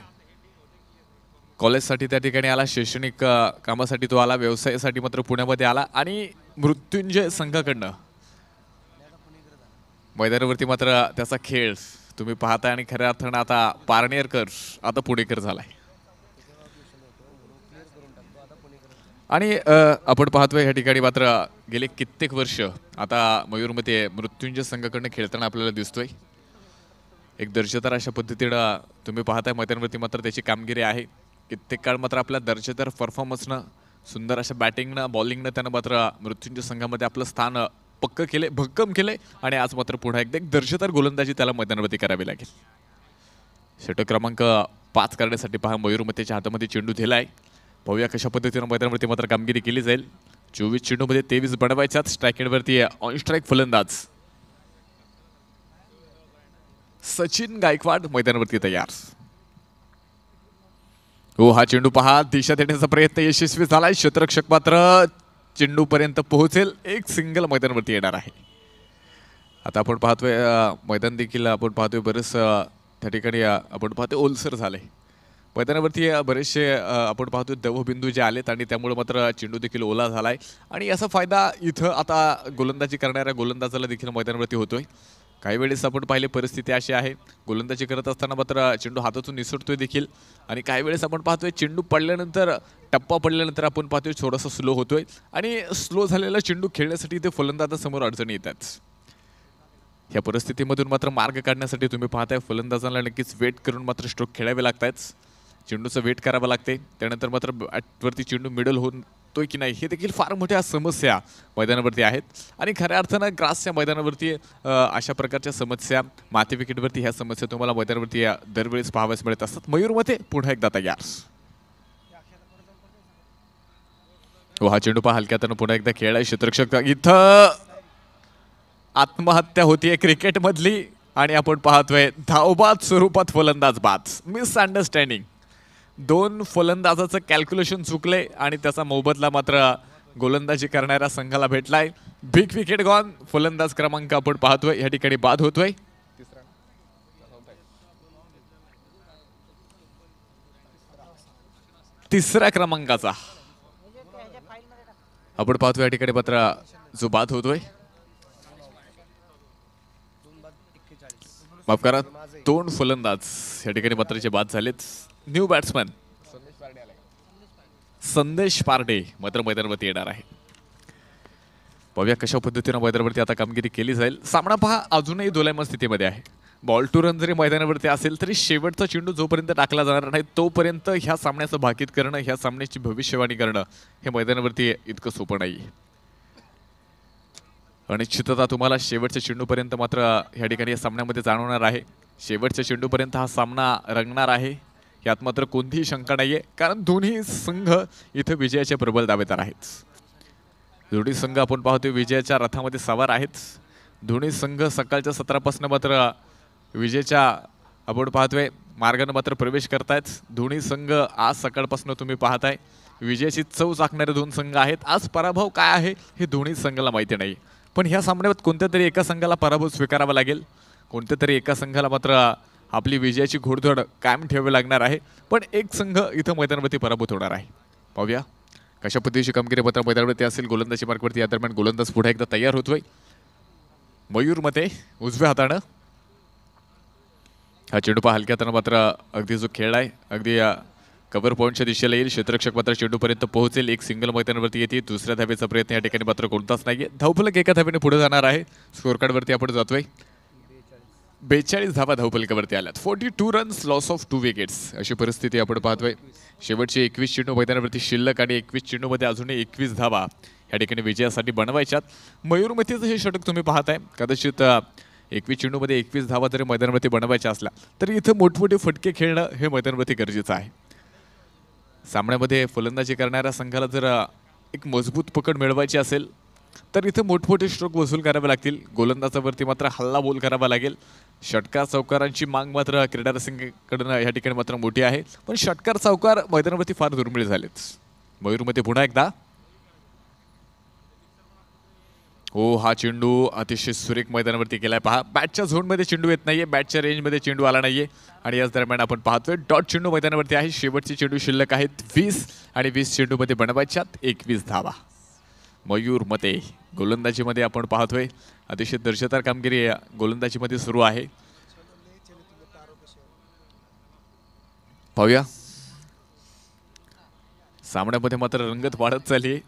कॉलेजसाठी त्या ठिकाणी आला. शैक्षणिक कामासाठी तो आला. व्यवसायासाठी मात्र पुण्यामध्ये आला आणि मृत्युंजय संघाकडनं मैदानावरती मात्र त्याचा खेळ तुम्ही पाहताय आणि खऱ्या अर्थानं आता पारनेरकर आता पुणेकर झालाय. आणि आपण पाहतोय ह्या ठिकाणी मात्र गेले कित्येक वर्ष आता मयूरमध्ये मृत्युंजय संघाकडनं खेळताना आपल्याला दिसतोय. एक दर्जेदार अशा पद्धतीनं तुम्ही पाहताय मैदानावरती मात्र त्याची कामगिरी आहे. कित्येक काळ मात्र आपल्या दर्जेदार परफॉर्मन्सनं सुंदर अशा बॅटिंगनं बॉलिंगनं त्यानं मात्र मृत्युंजय संघामध्ये आपलं स्थान पक्क केले भक्कम केले आणि आज मात्र पुन्हा एकदा एक दर्जेदार गोलंदाजी त्याला मैदानावरती करावी लागेल. षटक क्रमांक 5 करण्यासाठी पहा मयूरमतेच्या हातामध्ये चेंडू दिलाय. पाहूया कशा पद्धतीनं मैदानावरती मात्र कामगिरी केली जाईल. 24 चेंडूमध्ये 23 बनवायच्यात. स्ट्रायकेडवरती ऑन स्ट्राईक फलंदाज सचिन गायकवाड मैदानावरती तयार. हो हा चेंडू पहा दिशा देण्याचा प्रयत्न यशस्वी झालाय. क्षेत्ररक्षक मात्र चेंडू पर्यंत पोहोचेल. एक सिंगल मैदानावरती येणार आहे. आता आपण पाहतोय मैदान देखील आपण पाहतोय बरेच त्या ठिकाणी आपण पाहतोय ओलसर झालंय. मैदानावरती बरेचसे आपण पाहतो दवबिंदू जे आलेत आणि त्यामुळे मात्र चेंडू देखील ओला झालाय आणि याचा फायदा इथं आता गोलंदाजी करणाऱ्या गोलंदाजाला देखील मैदानावरती होतोय. काही वेळेस आपण पाहिले परिस्थिती अशी आहे गोलंदाजी करत असताना मात्र चेंडू हातातून निसटतोय देखील आणि काही वेळेस आपण पाहतोय चेंडू पडल्यानंतर टप्पा पडल्यानंतर आपण पाहतोय थोडासा स्लो होतोय आणि स्लो झालेला चेंडू खेळण्यासाठी ते फलंदाजासमोर अडचणी येतात. या परिस्थितीमधून मात्र मार्ग काढण्यासाठी तुम्ही पाहताय फलंदाजांना नक्कीच वेट करून मात्र स्ट्रोक खेळावे लागतात. चेंडूचं वेट करावं लागते त्यानंतर मात्र बॅटवरती चेंडू मिडल होतोय की नाही हे देखील फार मोठ्या समस्या मैदानावरती आहेत आणि खऱ्या अर्थानं ग्रासच्या मैदानावरती अशा प्रकारच्या समस्या माती विकेटवरती ह्या समस्या तुम्हाला मैदानावरती दरवेळेस पाहाव्यास मिळत असतात. मयूरमध्ये पुन्हा एकदा तयार. हा चेंडू पहा हलक्यातनं पुन्हा एकदा खेळ आहे. क्षेत्ररक्षक इथं आत्महत्या होतीये क्रिकेट मधली आणि आपण पाहतोय धावबाद स्वरूपात फलंदाज बाद. मिसअंडरस्टँडिंग. 2 फलंदाजाचं कॅल्क्युलेशन चुकले आणि त्याचा मोबदला मात्र गोलंदाजी करणाऱ्या संघाला भेटलाय. Big wicket gone. फलंदाज क्रमांक आपण पाहतोय या ठिकाणी बाद होतोय. तिसऱ्या क्रमांकाचा आपण पाहतोय या ठिकाणी मात्र जो बाद होतोय. माफ करा 2 फलंदाज या ठिकाणी मात्र जे बाद झालेत. न्यू बॅट्समॅन संदेश पारडे मात्र मैदानावरती येणार आहे. पाहूया कशा पद्धतीने मैदानावरती आता कामगिरी केली जाईल. सामना पहा अजूनही दोलायमान स्थितीमध्ये आहे. बॉल टू रन जरी मैदानावरती असेल तरी शेवटचा चेंडू जोपर्यंत टाकला जाणार नाही तोपर्यंत ह्या सामन्याचं भाकीत करणं ह्या सामन्याची भविष्यवाणी करणं हे मैदानावरती इतकं सोपं नाही. अनिश्चितता तुम्हाला शेवटच्या चेंडूपर्यंत मात्र ह्या ठिकाणी या सामन्यामध्ये जाणवणार आहे. शेवटच्या चेंडूपर्यंत हा सामना रंगणार आहे यात मात्र कोणतीही शंका नाहीये कारण दोन्ही संघ इथं विजयाचे प्रबळ दावेदार आहेत. दोन्ही संघ आपण पाहतोय विजयाच्या रथामध्ये सवार आहेत. दोन्ही संघ सकाळच्या सत्रापासून मात्र विजयाच्या आपण पाहतोय मार्गाने मात्र प्रवेश करतायत. दोन्ही संघ आज सकाळपासून तुम्ही पाहताय विजयाची चव चाखणारे 2 संघ आहेत. आज पराभव काय आहे हे दोन्ही संघाला माहिती नाही पण ह्या सामन्यात कोणत्या तरी एका संघाला पराभव स्वीकारावा लागेल. कोणत्या तरी एका संघाला मात्र आपली विजयाची घोडदौड कायम ठेवावी लागणार आहे पण एक संघ इथं मैदानावरती पराभूत होणार आहे. पाहूया कशा पद्धतीची कामगिरी मात्र मैदानावरती असेल. गोलंदाजी मार्गवरती या दरम्यान गोलंदाज पुढे एकदा तयार होतोय. मयूरमध्ये उजव्या हातानं हा चेंडू पहा हलक्या मात्र अगदी जो खेळ आहे अगदी कव्हर पॉईंटच्या दिशेला येईल. क्षेत्ररक्षक मात्र चेंडूपर्यंत पोहोचेल. एक सिंगल मैदानावरती येते. दुसऱ्या धावेचा प्रयत्न या ठिकाणी मात्र कोणताच नाहीये. धावफलक एका धावेने पुढे जाणार आहे. स्कोअर कार्डवरती आपण जातोय. 42 धावा धावफलकावरती आल्यात. 42 रन्स लॉस ऑफ 2 विकेट्स अशी परिस्थिती आपण पाहतोय. शेवटचे 21 चेंडू मैदानावरती शिल्लक आणि 21 चेंडूमध्ये अजूनही 21 धावा या ठिकाणी विजयासाठी बनवायच्यात. मयूरमतीचं हे षटक तुम्ही पाहताय कदाचित 21 चेंडूमध्ये 21 धावा जरी मैदानावरती बनवायच्या असल्या तरी इथं मोठमोठे फटके खेळणं हे मैदानावरती गरजेचं आहे. सामन्यामध्ये फलंदाजी करणाऱ्या संघाला जर एक मजबूत पकड मिळवायची असेल तर इथं मोठमोठे स्ट्रोक वसूल करावे लागतील. गोलंदाजावरती मात्र हल्ला बोल करावा लागेल. षटकार चौकारांची माग मात्र क्रीडा रसिकांकडून या ठिकाणी मात्र मोठी आहे पण षटकार चौकार मैदानावरती फार दुर्मिळ झालेत. मयूरमध्ये पुन्हा एकदा हो हा चेंडू अतिशय सुरेख मैदानावरती केलाय. पहा बॅटच्या झोनमध्ये चेंडू येत नाहीये. बॅटच्या रेंजमध्ये चेंडू आला नाहीये आणि याच दरम्यान आपण पाहतोय डॉट चेंडू मैदानावरती आहे. शेवटचे चेंडू शिल्लक आहेत 20 आणि 20 चेंडूमध्ये बनवायच्यात 21 धावा. मयूरमध्ये गोलंदाजीमध्ये आपण पाहतोय अतिशय दर्जेदार कामगिरी गोलंदाजीमध्ये सुरू आहे. पाहूया सामन्यामध्ये मात्र रंगत वाढत चालली.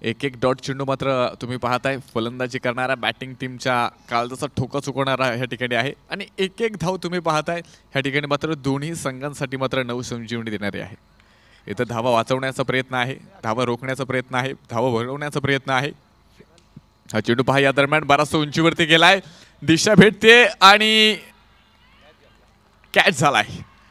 एक डॉट चेंडू मात्र तुम्ही पाहताय फलंदाजी करणाऱ्या बॅटिंग टीमच्या काळजाचा ठोका चुकवणारा ह्या ठिकाणी आहे आणि एक धाव तुम्ही पाहताय ह्या ठिकाणी मात्र दोन्ही संघांसाठी मात्र नवसंजीवनी देणारी आहे. इथं धावा वाचवण्याचा प्रयत्न आहे. धावा रोखण्याचा प्रयत्न आहे. धावा भरवण्याचा प्रयत्न आहे. हा चेंडू पहा या दरम्यान बराचसा उंचीवरती गेलाय. दिशा भेटते आणि कॅच झालाय.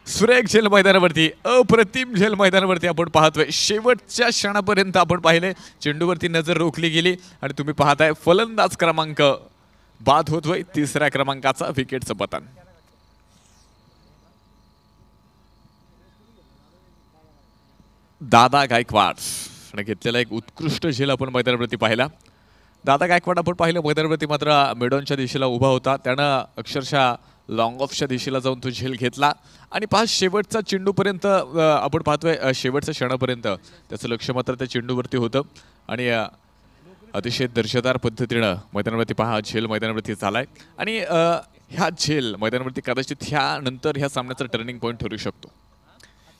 सुरेख झेल मैदानावरती अप्रतिम झेल मैदानावरती आपण पाहतोय. शेवटच्या क्षणापर्यंत आपण पाहिले चेंडूवरती नजर रोखली गेली आणि तुम्ही पाहताय फलंदाज क्रमांक बाद होतोय. 3ऱ्या क्रमांकाचा विकेटचं पतन. दादा गायकवाड घेतलेला एक उत्कृष्ट झेल आपण मैदानावरती पाहिला. दादा गायकवाड आपण पाहिलं मैदानावरती मात्र मेडॉनच्या दिशेला उभा होता. त्यानं अक्षरशः लॉंग ऑफच्या दिशेला जाऊन तो झेल घेतला आणि पहा शेवटचा चेंडूपर्यंत आपण पाहतोय शेवटच्या क्षणापर्यंत त्याचं लक्ष मात्र त्या चेंडूवरती होतं आणि अतिशय दर्जेदार पद्धतीनं मैदानावरती पहा झेल मैदानावरती झालाय आणि ह्या झेल मैदानावरती कदाचित ह्यानंतर ह्या सामन्याचा टर्निंग पॉईंट ठरू शकतो.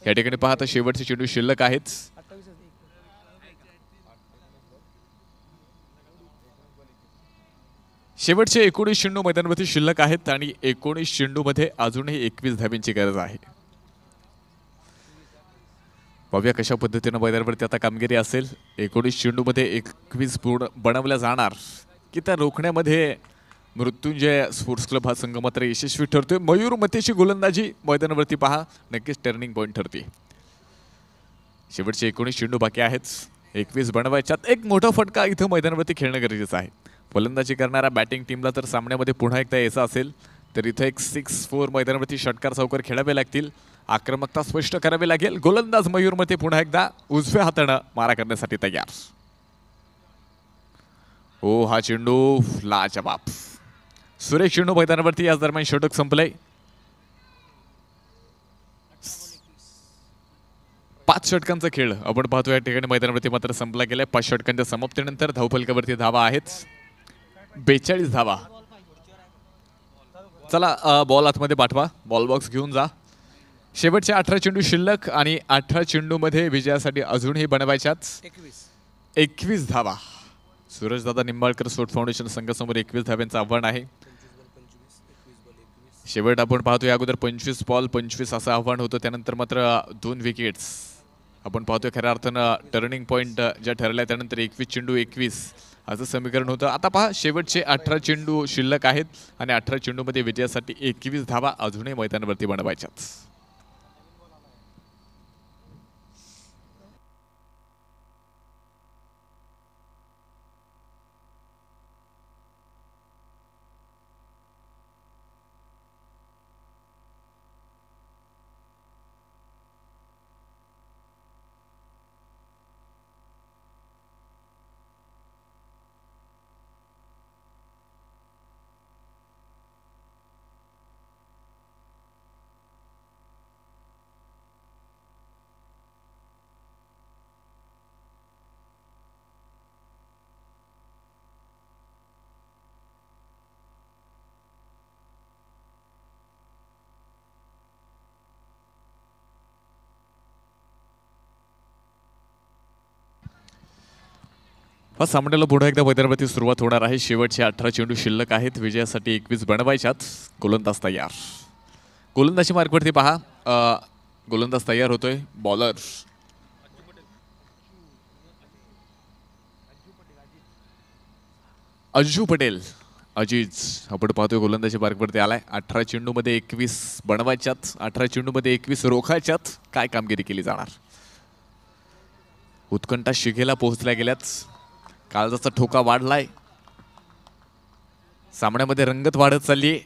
या ठिकाणी पहा आता शेवटचे चेंडू शिल्लक आहेच. शेवटचे 19 चेंडू मैदानावरती शिल्लक आहेत आणि 19 चेंडूमध्ये अजूनही 21 धाब्यांची गरज आहे. पाहूया कशा पद्धतीनं मैदानावरती आता कामगिरी असेल. 19 चेंडूमध्ये 21 पूर्ण बनवल्या जाणार की त्या रोखण्यामध्ये मृत्युंजय स्पोर्ट्स क्लब हा संघ मात्र यशस्वी ठरतोय. मयूर मतेची गोलंदाजी मैदानावरती पहा नक्कीच टर्निंग पॉईंट ठरते. शेवटचे 19 चेंडू बाकी आहेत. 21 बनवायच्यात. एक मोठा फटका इथं मैदानावरती खेळणं गरजेचं आहे. फलंदाजी करणाऱ्या बॅटिंग टीमला तर सामन्यामध्ये पुन्हा एकदा यायचं असेल तर इथं एक 6-4 मैदानावरती षटकार चौकार खेळावे लागतील. आक्रमकता स्पष्ट करावी लागेल. गोलंदाज मयूर मते पुन्हा एकदा उजव्या हातानं मारा करण्यासाठी तयार. हो हा चेंडू लाजवाब. सुरेश चेंडू मैदानावरती याच दरम्यान षटक संपलंय. 5 षटकांचा खेळ आपण पाहतो या ठिकाणी मैदानावरती मात्र संपला गेलाय. 5 षटकांच्या समाप्तीनंतर धावफलकावरती धावा आहेत 42 धावा. चला बॉल आतमध्ये पाठवा. बॉल बॉक्स घेऊन जा. शेवटचे 18 चेंडू शिल्लक आणि 18 चेंडूमध्ये विजयासाठी अजूनही बनवायच्याच 21 धावा. सूरजदादा निंबाळकर स्पोर्ट्स फाउंडेशन संघासमोर 21 धाव्यांचं आव्हान आहे. शेवट आपण पाहतो या अगोदर 25 बॉल 25 असं आव्हान होतं. त्यानंतर मात्र 2 विकेट्स आपण पाहतोय. खऱ्या अर्थानं टर्निंग पॉईंट ज्या ठरल्या त्यानंतर 21 चेंडू 21 असं समीकरण होतं. आता पहा शेवटचे 18 चेंडू शिल्लक आहेत आणि 18 चेंडूमध्ये विजयासाठी 21 धावा अजूनही मैदानावरती बनवायच्याच. सामन्याला पुन्हा एकदा मैदानावरती सुरुवात होणार आहे. शेवटचे 18 चेंडू शिल्लक आहेत. विजयासाठी 21 बनवायच्यात. गोलंदाज तयार. गोलंदाजी मार्कवरती पहा गोलंदाज तयार होतोय. बॉलर अज्जू पटेल अजीज आपण पाहतोय गोलंदाजी मार्कवरती आलाय. 18 चेंडूमध्ये 21 बनवायच्यात. 18 चेंडूमध्ये 21 रोखायच्यात. काय कामगिरी केली जाणार. उत्कंठा शिगेला पोहोचल्या गेल्यात. काळजाचा ठोका वाढलाय. सामन्यामध्ये रंगत वाढत चालली.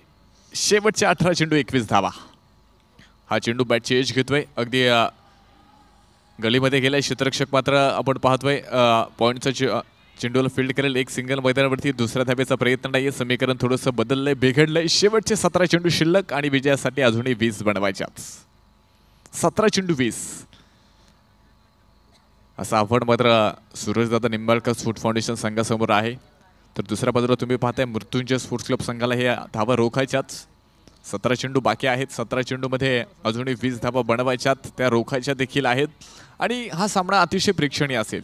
शेवटचे 18 चेंडू 21 धावा. हा चेंडू बॅटची एज घेतोय. अगदी गलीमध्ये गेलाय. क्षेत्ररक्षक मात्र आपण पाहतोय पॉईंटचा चेंडूला फील्ड करेल. एक सिंगल मैदानावरती दुसऱ्या धाब्याचा प्रयत्न नाहीये. समीकरण थोडंसं बदललंय बिघडलंय. शेवटचे 17 चेंडू शिल्लक आणि विजयासाठी अजूनही 20 बनवायच्यात. 17 चेंडू 20 असं आव्हान मात्र सूरजदादा निंबाळकर स्पोर्ट्स फाउंडेशन संघासमोर आहे. तर दुसऱ्या बाजूला तुम्ही पाहताय मृत्युंजय स्पोर्ट्स क्लब संघाला हे धावा रोखायच्याच. 17 चेंडू बाकी आहेत. 17 चेंडूमध्ये अजूनही 20 धावा बनवायच्यात. त्या रोखायच्या देखील आहेत आणि हा सामना अतिशय प्रेक्षणीय असेल.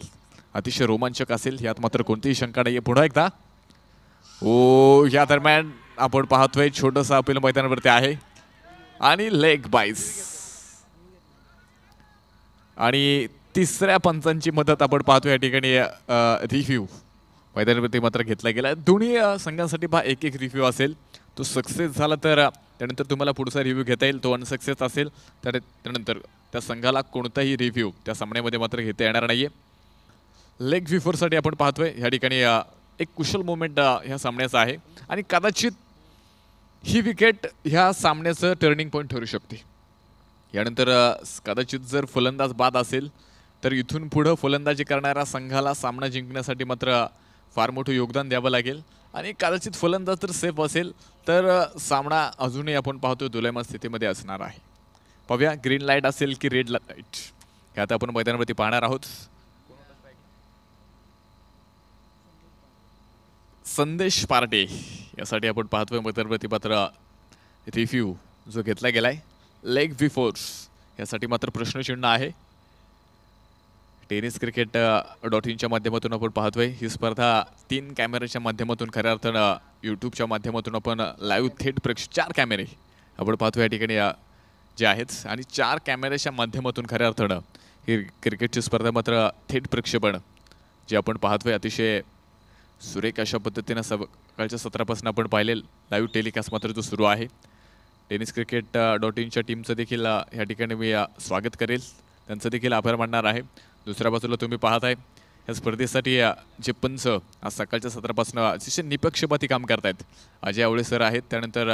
अतिशय रोमांचक असेल. यात मात्र कोणतीही शंका नाहीये. पुन्हा एकदा या दरम्यान आपण पाहतोय छोटंसं अपील मैदानावरती आहे आणि लेग बाईस आणि तिसऱ्या पंचांची मदत आपण पाहतो या ठिकाणी. रिव्ह्यू मैदानावरती मात्र घेतला गेला. दोन्ही संघांसाठी एक एक रिव्ह्यू असेल. तो सक्सेस झाला तर त्यानंतर तुम्हाला पुढचा रिव्ह्यू घेता येईल. तो अनसक्सेस असेल तर त्यानंतर त्या संघाला कोणताही रिव्ह्यू त्या सामन्यामध्ये मात्र घेता येणार नाहीये. लेग व्हिफरसाठी आपण पाहतोय या ठिकाणी एक कुशल मोमेंट ह्या सामन्याचा आहे आणि कदाचित ही विकेट ह्या सामन्याचं टर्निंग पॉईंट ठरू शकते. यानंतर कदाचित जर फलंदाज बाद असेल तर इथून पुढं फलंदाजी करणाऱ्या संघाला सामना जिंकण्यासाठी मात्र फार मोठं योगदान द्यावं लागेल आणि कदाचित फलंदाज जर सेफ असेल तर सामना अजूनही आपण पाहतोय दुलैमान स्थितीमध्ये असणार आहे. पाहूया ग्रीन लाईट असेल की रेड लाईट हे आता आपण मैदानावरती पाहणार आहोत. संदेश पार्टे यासाठी आपण पाहतोय मैदानावरती मात्र रिव्ह्यू जो घेतला गेलाय लेग बिफोर यासाठी मात्र प्रश्नचिन्ह आहे. टेनिस क्रिकेट .inच्या माध्यमातून आपण पाहतोय ही स्पर्धा 3 कॅमेऱ्याच्या माध्यमातून खऱ्या अर्थानं यूट्यूबच्या माध्यमातून आपण लाईव्ह थेट 4 कॅमेरे आपण पाहतोय या ठिकाणी जे आहेत आणि 4 कॅमेऱ्याच्या माध्यमातून खऱ्या अर्थानं ही क्रिकेटची स्पर्धा मात्र थेट प्रक्षेपण जे आपण पाहतोय अतिशय सुरेख अशा पद्धतीनं सकाळच्या सत्रापासून आपण पाहिले लाईव्ह टेलिकास्ट मात्र जो सुरू आहे. टेनिस क्रिकेट .inच्या टीमचं देखील या ठिकाणी मी स्वागत करेल, त्यांचं देखील आभार मानणार आहे. दुसऱ्या बाजूला तुम्ही पाहताय या स्पर्धेसाठी जे पंच आज सकाळच्या सत्रापासून अतिशय निपक्षपाती काम करतायत अजय आवळे सर आहेत, त्यानंतर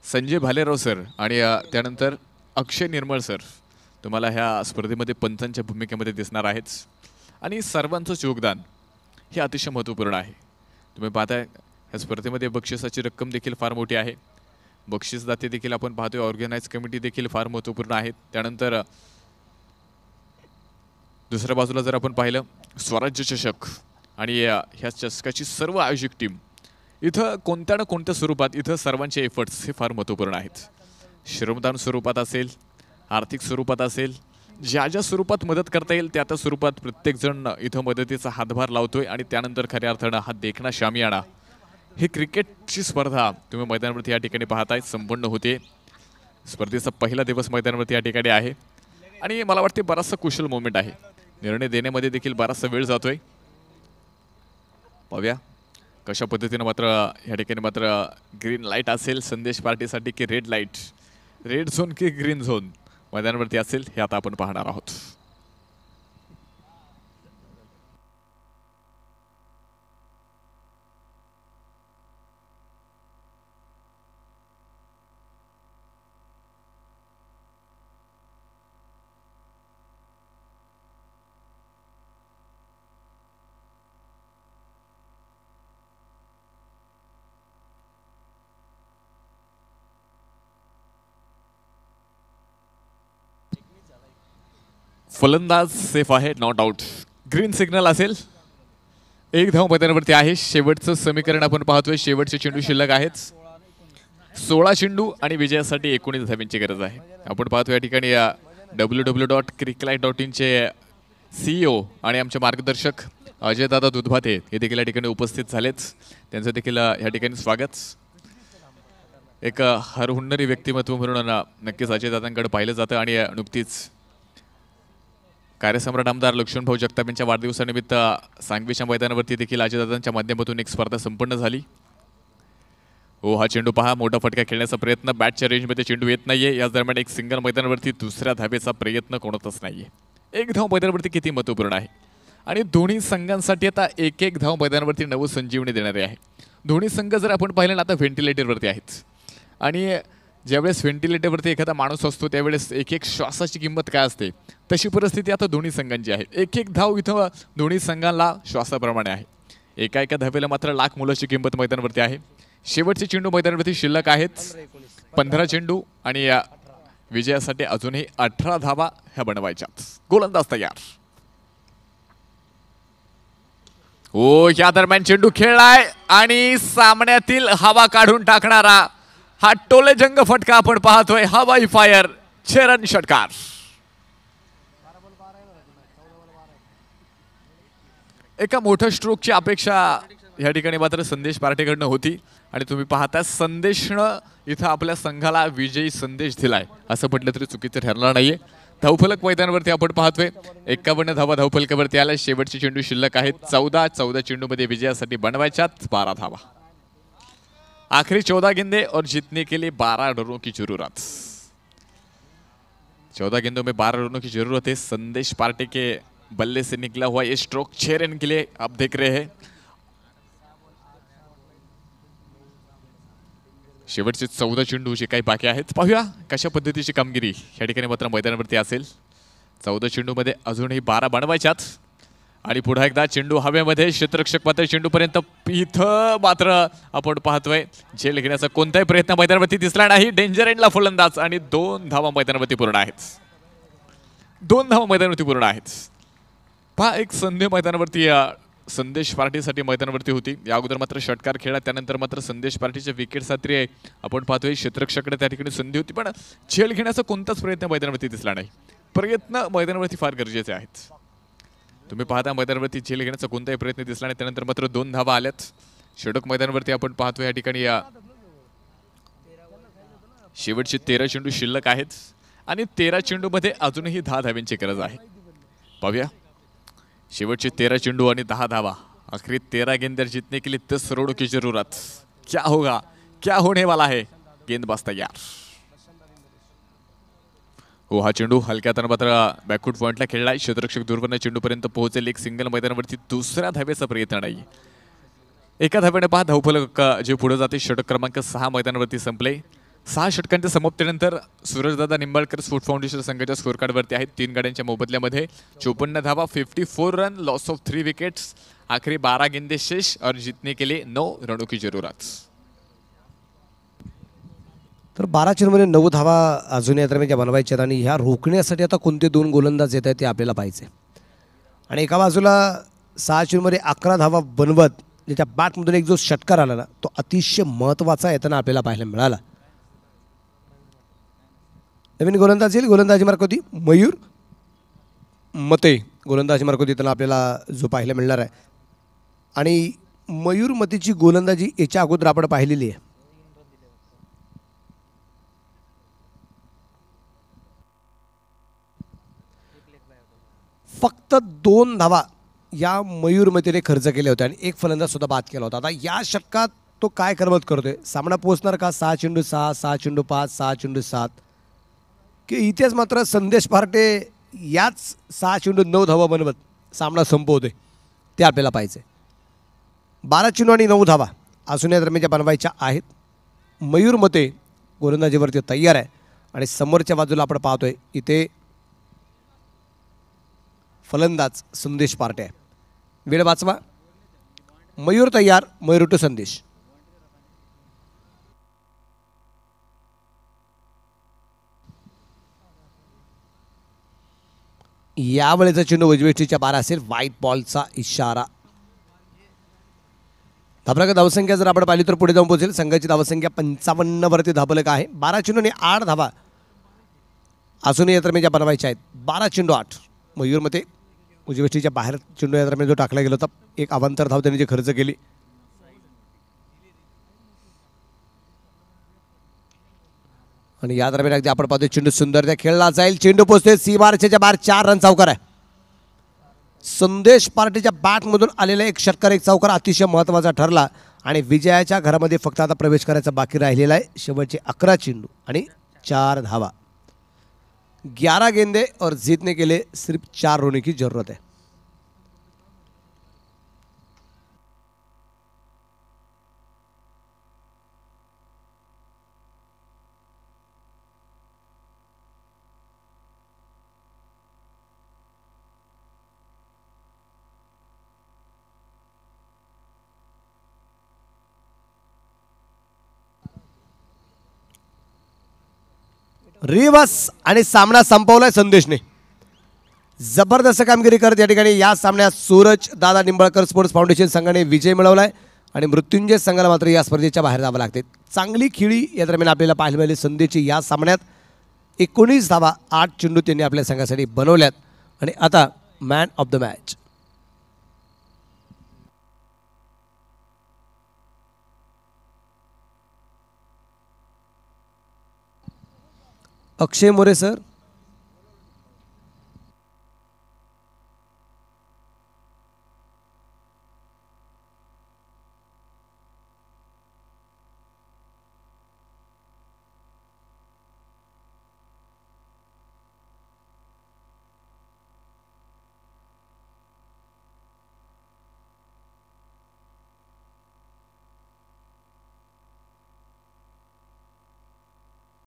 संजय भालेराव सर आणि त्यानंतर अक्षय निर्मळ सर तुम्हाला ह्या स्पर्धेमध्ये पंचांच्या भूमिकेमध्ये दिसणार आहेत. आणि सर्वांचंच योगदान हे अतिशय महत्त्वपूर्ण आहे. तुम्ही पाहताय या स्पर्धेमध्ये बक्षिसाची रक्कम देखील फार मोठी आहे. बक्षीसदाते देखील आपण पाहतोय, ऑर्गनाइज कमिटी देखील फार महत्त्वपूर्ण आहेत. त्यानंतर दुसऱ्या बाजूला जर आपण पाहिलं स्वराज्य चषक आणि ह्या चषकाची सर्व आयोजक टीम इथं कोणत्या ना कोणत्या स्वरूपात इथं सर्वांचे एफर्ट्स हे फार महत्त्वपूर्ण आहेत. श्रमदान स्वरूपात असेल, आर्थिक स्वरूपात असेल, ज्या ज्या स्वरूपात मदत करता येईल त्या त्या स्वरूपात प्रत्येकजण इथं मदतीचा हातभार लावतोय. आणि त्यानंतर खऱ्या अर्थानं हा देखणा शामियाना ही क्रिकेटची स्पर्धा तुम्ही मैदानावरती या ठिकाणी पाहताय संपन्न होते. स्पर्धेचा पहिला दिवस मैदानावरती या ठिकाणी आहे आणि मला वाटते बराचसा कुशल मोमेंट आहे. निर्णय देण्यामध्ये देखील बराचसा वेळ जातोय. पाहूया कशा पद्धतीनं मात्र या ठिकाणी मात्र ग्रीन लाईट असेल संदेश पार्टीसाठी की रेड लाईट, रेड झोन की ग्रीन झोन मैदानावरती असेल हे आता आपण पाहणार आहोत. फलंदाज सेफ आहे, नॉट आउट. ग्रीन सिग्नल असेल. 1 धाव मैदानावरती आहे. शेवटचं समीकरण आपण पाहतोय. शेवटचे चेंडू शिल्लक आहेत. 16 चेंडू आणि विजयासाठी 19 धावांची गरज आहे. आपण पाहतो या ठिकाणी www.cricklight.in चे CEO आणि आमचे मार्गदर्शक अजय दादा दुधभाते हे देखील या ठिकाणी उपस्थित झालेत. त्यांचं देखील या ठिकाणी स्वागत. एक हरहुन्नरी व्यक्तिमत्व म्हणून नक्कीच अजय दादांकडे पाहिलं जातं आणि नुकतीच कार्यसम्राट आमदार लक्ष्मणभाऊ जगताप यांच्या वाढदिवसानिमित्त सांगवीच्या मैदानावरती देखील अजयदादांच्या माध्यमातून एक स्पर्धा संपन्न झाली. हो, हा चेंडू पहा, मोठा फटका खेळण्याचा प्रयत्न, बॅटच्या रेंजमध्ये चेंडू येत नाहीये. याच दरम्यान एक सिंगल मैदानावरती दुसऱ्या धावेचा प्रयत्न कोणताच नाहीये. 1 धाव मैदानावरती किती महत्त्वपूर्ण आहे आणि दोन्ही संघांसाठी आता 1-1 धाव मैदानावरती नवसंजीवनी देणारे आहे. दोन्ही संघ जर आपण पाहिलं ना आता व्हेंटिलेटरवरती आहेत आणि ज्यावेळेस व्हेंटिलेटरवरती एखादा माणूस असतो त्यावेळेस एक श्वासाची किंमत काय असते तशी परिस्थिती आता दोन्ही संघांची आहे. 1-1 धाव इथं दोन्ही संघांना श्वासाप्रमाणे आहे. एका धावेला मात्र लाख मोलाची किंमत मैदानावरती आहे. शेवटचे चेंडू मैदानावरती शिल्लक आहेत. 15 चेंडू आणि या विजयासाठी अजूनही 18 धावा ह्या बनवायच्यात. गोलंदाज तयार. हो, या दरम्यान चेंडू खेळलाय आणि सामन्यातील हवा काढून टाकणारा हा टोलेजंग फटका आपण पाहतोय. हवाई फायर, चरण षटकार. एका मोठ्या स्ट्रोकची अपेक्षा या ठिकाणी मात्र संदेश पार्टीकडनं होती आणि तुम्ही पाहता संदेशनं इथं आपल्या संघाला विजयी संदेश दिलाय असं म्हटलं तरी चुकीचं ठरणार नाहीये. धावफलक मैदानावरती आपण पाहतोय 51 धावा धावफलकावरती आल्या. शेवटचे चेंडू शिल्लक आहेत 14 चेंडूमध्ये विजयासाठी बनवायच्यात 12 धावा. आखिरी 14 गेंदे और जीतने के लिए 12 रनों की जरूरत. 14 गेंदों में 12 रनों की जरूरत है. संदेश पार्टी के बल्ले से निकला हुआ ये स्ट्रोक 6 रन के लिए आप देख रहे हैं. शेवटचे 14 चेंडू जे काही बाकी आहेत पाहूया कशा पद्धतीची कामगिरी या ठिकाणी मात्र मैदानावरती असेल. 14 चेंडूमध्ये अजूनही 12 बनवायच्यात आणि पुन्हा एकदा चेंडू हवेमध्ये, क्षेत्ररक्षक मात्र चेंडूपर्यंत, इथं मात्र आपण पाहतोय झेल घेण्याचा कोणताही प्रयत्न मैदानावरती दिसला नाही. डेंजर एंडला फलंदाज आणि 2 धावा मैदानावरती पूर्ण आहेत. 2 धावा मैदानावरती पूर्ण आहेत. पहा एक संधी मैदानावरती संदेश पार्टीसाठी मैदानावरती होती. या अगोदर मात्र षटकार खेळला, त्यानंतर मात्र संदेश पार्टीच्या विकेट सात्री आहे. आपण पाहतोय क्षेत्ररक्षकाकडे त्या ठिकाणी संधी होती, पण झेल घेण्याचा कोणताच प्रयत्न मैदानावरती दिसला नाही. प्रयत्न मैदानावरती फार गरजेचे आहेत. तुम्ही पाहता मैदानावरती झेल घेण्याचा कोणताही प्रयत्न दिसला नाही, त्यानंतर मात्र 2 धावा आल्यात. षटक मैदानावरती आपण पाहतोय या ठिकाणी शेवटचे 13 चेंडू शिल्लक आहेत आणि 13 चेंडूमध्ये अजूनही 10 धाव्यांची गरज आहे. पाहूया शेवटचे 13 चेंडू आणि 10 धावा. आखिरी 13 गेंदर जीतने के लिए 10 करोड़ की जरूरत. क्या होगा, क्या होने वाला है. गेंदबाज तयार. हो, हा चेंडू हलक्या हाताने मात्र बॅकफूट पॉइंटला खेळलाय. क्षेत्ररक्षक दूरवरनं चेंडूपर्यंत पोहोचेल. एक सिंगल मैदानावरती दुसऱ्या धावेचा प्रयत्न नाही. एका धावेने पहा धावफलक जे पुढे जाते. षटक क्रमांक 6 मैदानावरती संपले. 6 षटकांच्या समाप्तीनंतर सूरजदादा निंबाळकर स्पोर्ट फाउंडेशन संघाच्या स्कोर कार्डवरती आहेत. 3 गाड्यांच्या मोबदल्यामध्ये 54 धावा, 54 रन, लॉस ऑफ 3 विकेट्स. आखिरी 12 गेंदे शेष और जीतने के लिए 9 रनों की जरूरत. तर 12 चेंडूमध्ये 9 धावा अजून या दरम्यान बनवायच्या आणि ह्या रोखण्यासाठी आता कोणते 2 गोलंदाज येत आहेत ते आपल्याला पाहिजे. आणि एका बाजूला 6 चेंडूमध्ये 11 धावा बनवत ज्याच्या बॅटमधून एक जो षटकार आला ना, तो अतिशय महत्त्वाचा येताना आपल्याला पाहायला मिळाला. नवीन गोलंदाज येईल. गोलंदाजी मार्क होती मयूर मते. गोलंदाजी मार्क होती त्यांना आपल्याला जो पाहायला मिळणार आहे. आणि मयूर मतेची गोलंदाजी याच्या अगोदर आपण पाहिलेली आहे. फक्त 2 धावा या मयूर मतेने खर्च केले होते आणि एक फलंदाज सुद्धा बाद केला होता. आता या षटकात तो काय करमत करतोय. सामना पोहोचणार का 6 चेंडू 6, 6 चेंडू 5, 6 चेंडू 7, की इथेच मात्र संदेश पार्टे याच 6 चेंडू 9 धावा बनवत सामना संपवतोय ते आपल्याला पाहिजे. 12 चेंडू आणि 9 धावा अजून या दरम्यानच्या बनवायच्या आहेत. मयूर मते गोलंदाजीवरती तयार आहे आणि समोरच्या बाजूला आपण पाहतोय इथे फलंदाज संदेश पार्टे आहे. वेळ वाचवा. मयूर तयार, मयूर टू संदेश. यावेळेचा चेंडू उजवेष्टीच्या 12 असेल. व्हाईट बॉलचा इशारा. धाबला धावसंख्या जर आपण पाहिली तर पुढे जाऊन पोहोचेल. संघाची धावसंख्या 55 वरती धाबलक आहे. 12 चेंडू आणि 8 धावा अजूनही या दरम्यान बनवायच्या आहेत. 12 चेंडू 8. मयूरमध्ये उजवेष्टीच्या बाहेर चेंडू या दरम्यान जो टाकला गेला होता, एक अवांतर धाव त्यांनी जे खर्च केली. आणि या दरम्यान अगदी आपण पाहतोय चेंडू सुंदर त्या खेळला जाईल. चेंडू पोहोचते सीमारेषेच्या बाहेर. 4 रन चौकार आहे. संदेश पार्टीच्या बॅटमधून आलेला एक षटकार, एक चौकार अतिशय महत्त्वाचा ठरला आणि विजयाच्या घरामध्ये फक्त आता प्रवेश करायचा बाकी राहिलेला आहे. शेवटचे 11 चेंडू आणि 4 धावा. 11 गेंदे और जीतने के लिए सिर्फ 4 रनों की जरूरत है. रिवर्स आणि सामना संपवलाय संदेशने. जबरदस्त कामगिरी करत या ठिकाणी या सामन्यात सूरज दादा निंबाळकर स्पोर्ट्स फाउंडेशन संघाने विजय मिळवलाय आणि मृत्युंजय संघाला मात्र या स्पर्धेच्या बाहेर जावं लागते. चांगली खेळी या दरम्यान आपल्याला पाहायला मिळाली संदेशची. या सामन्यात 19 धावा 8 चेंडू त्यांनी आपल्या संघासाठी बनवल्यात आणि आता man of the match. Akshay More sir.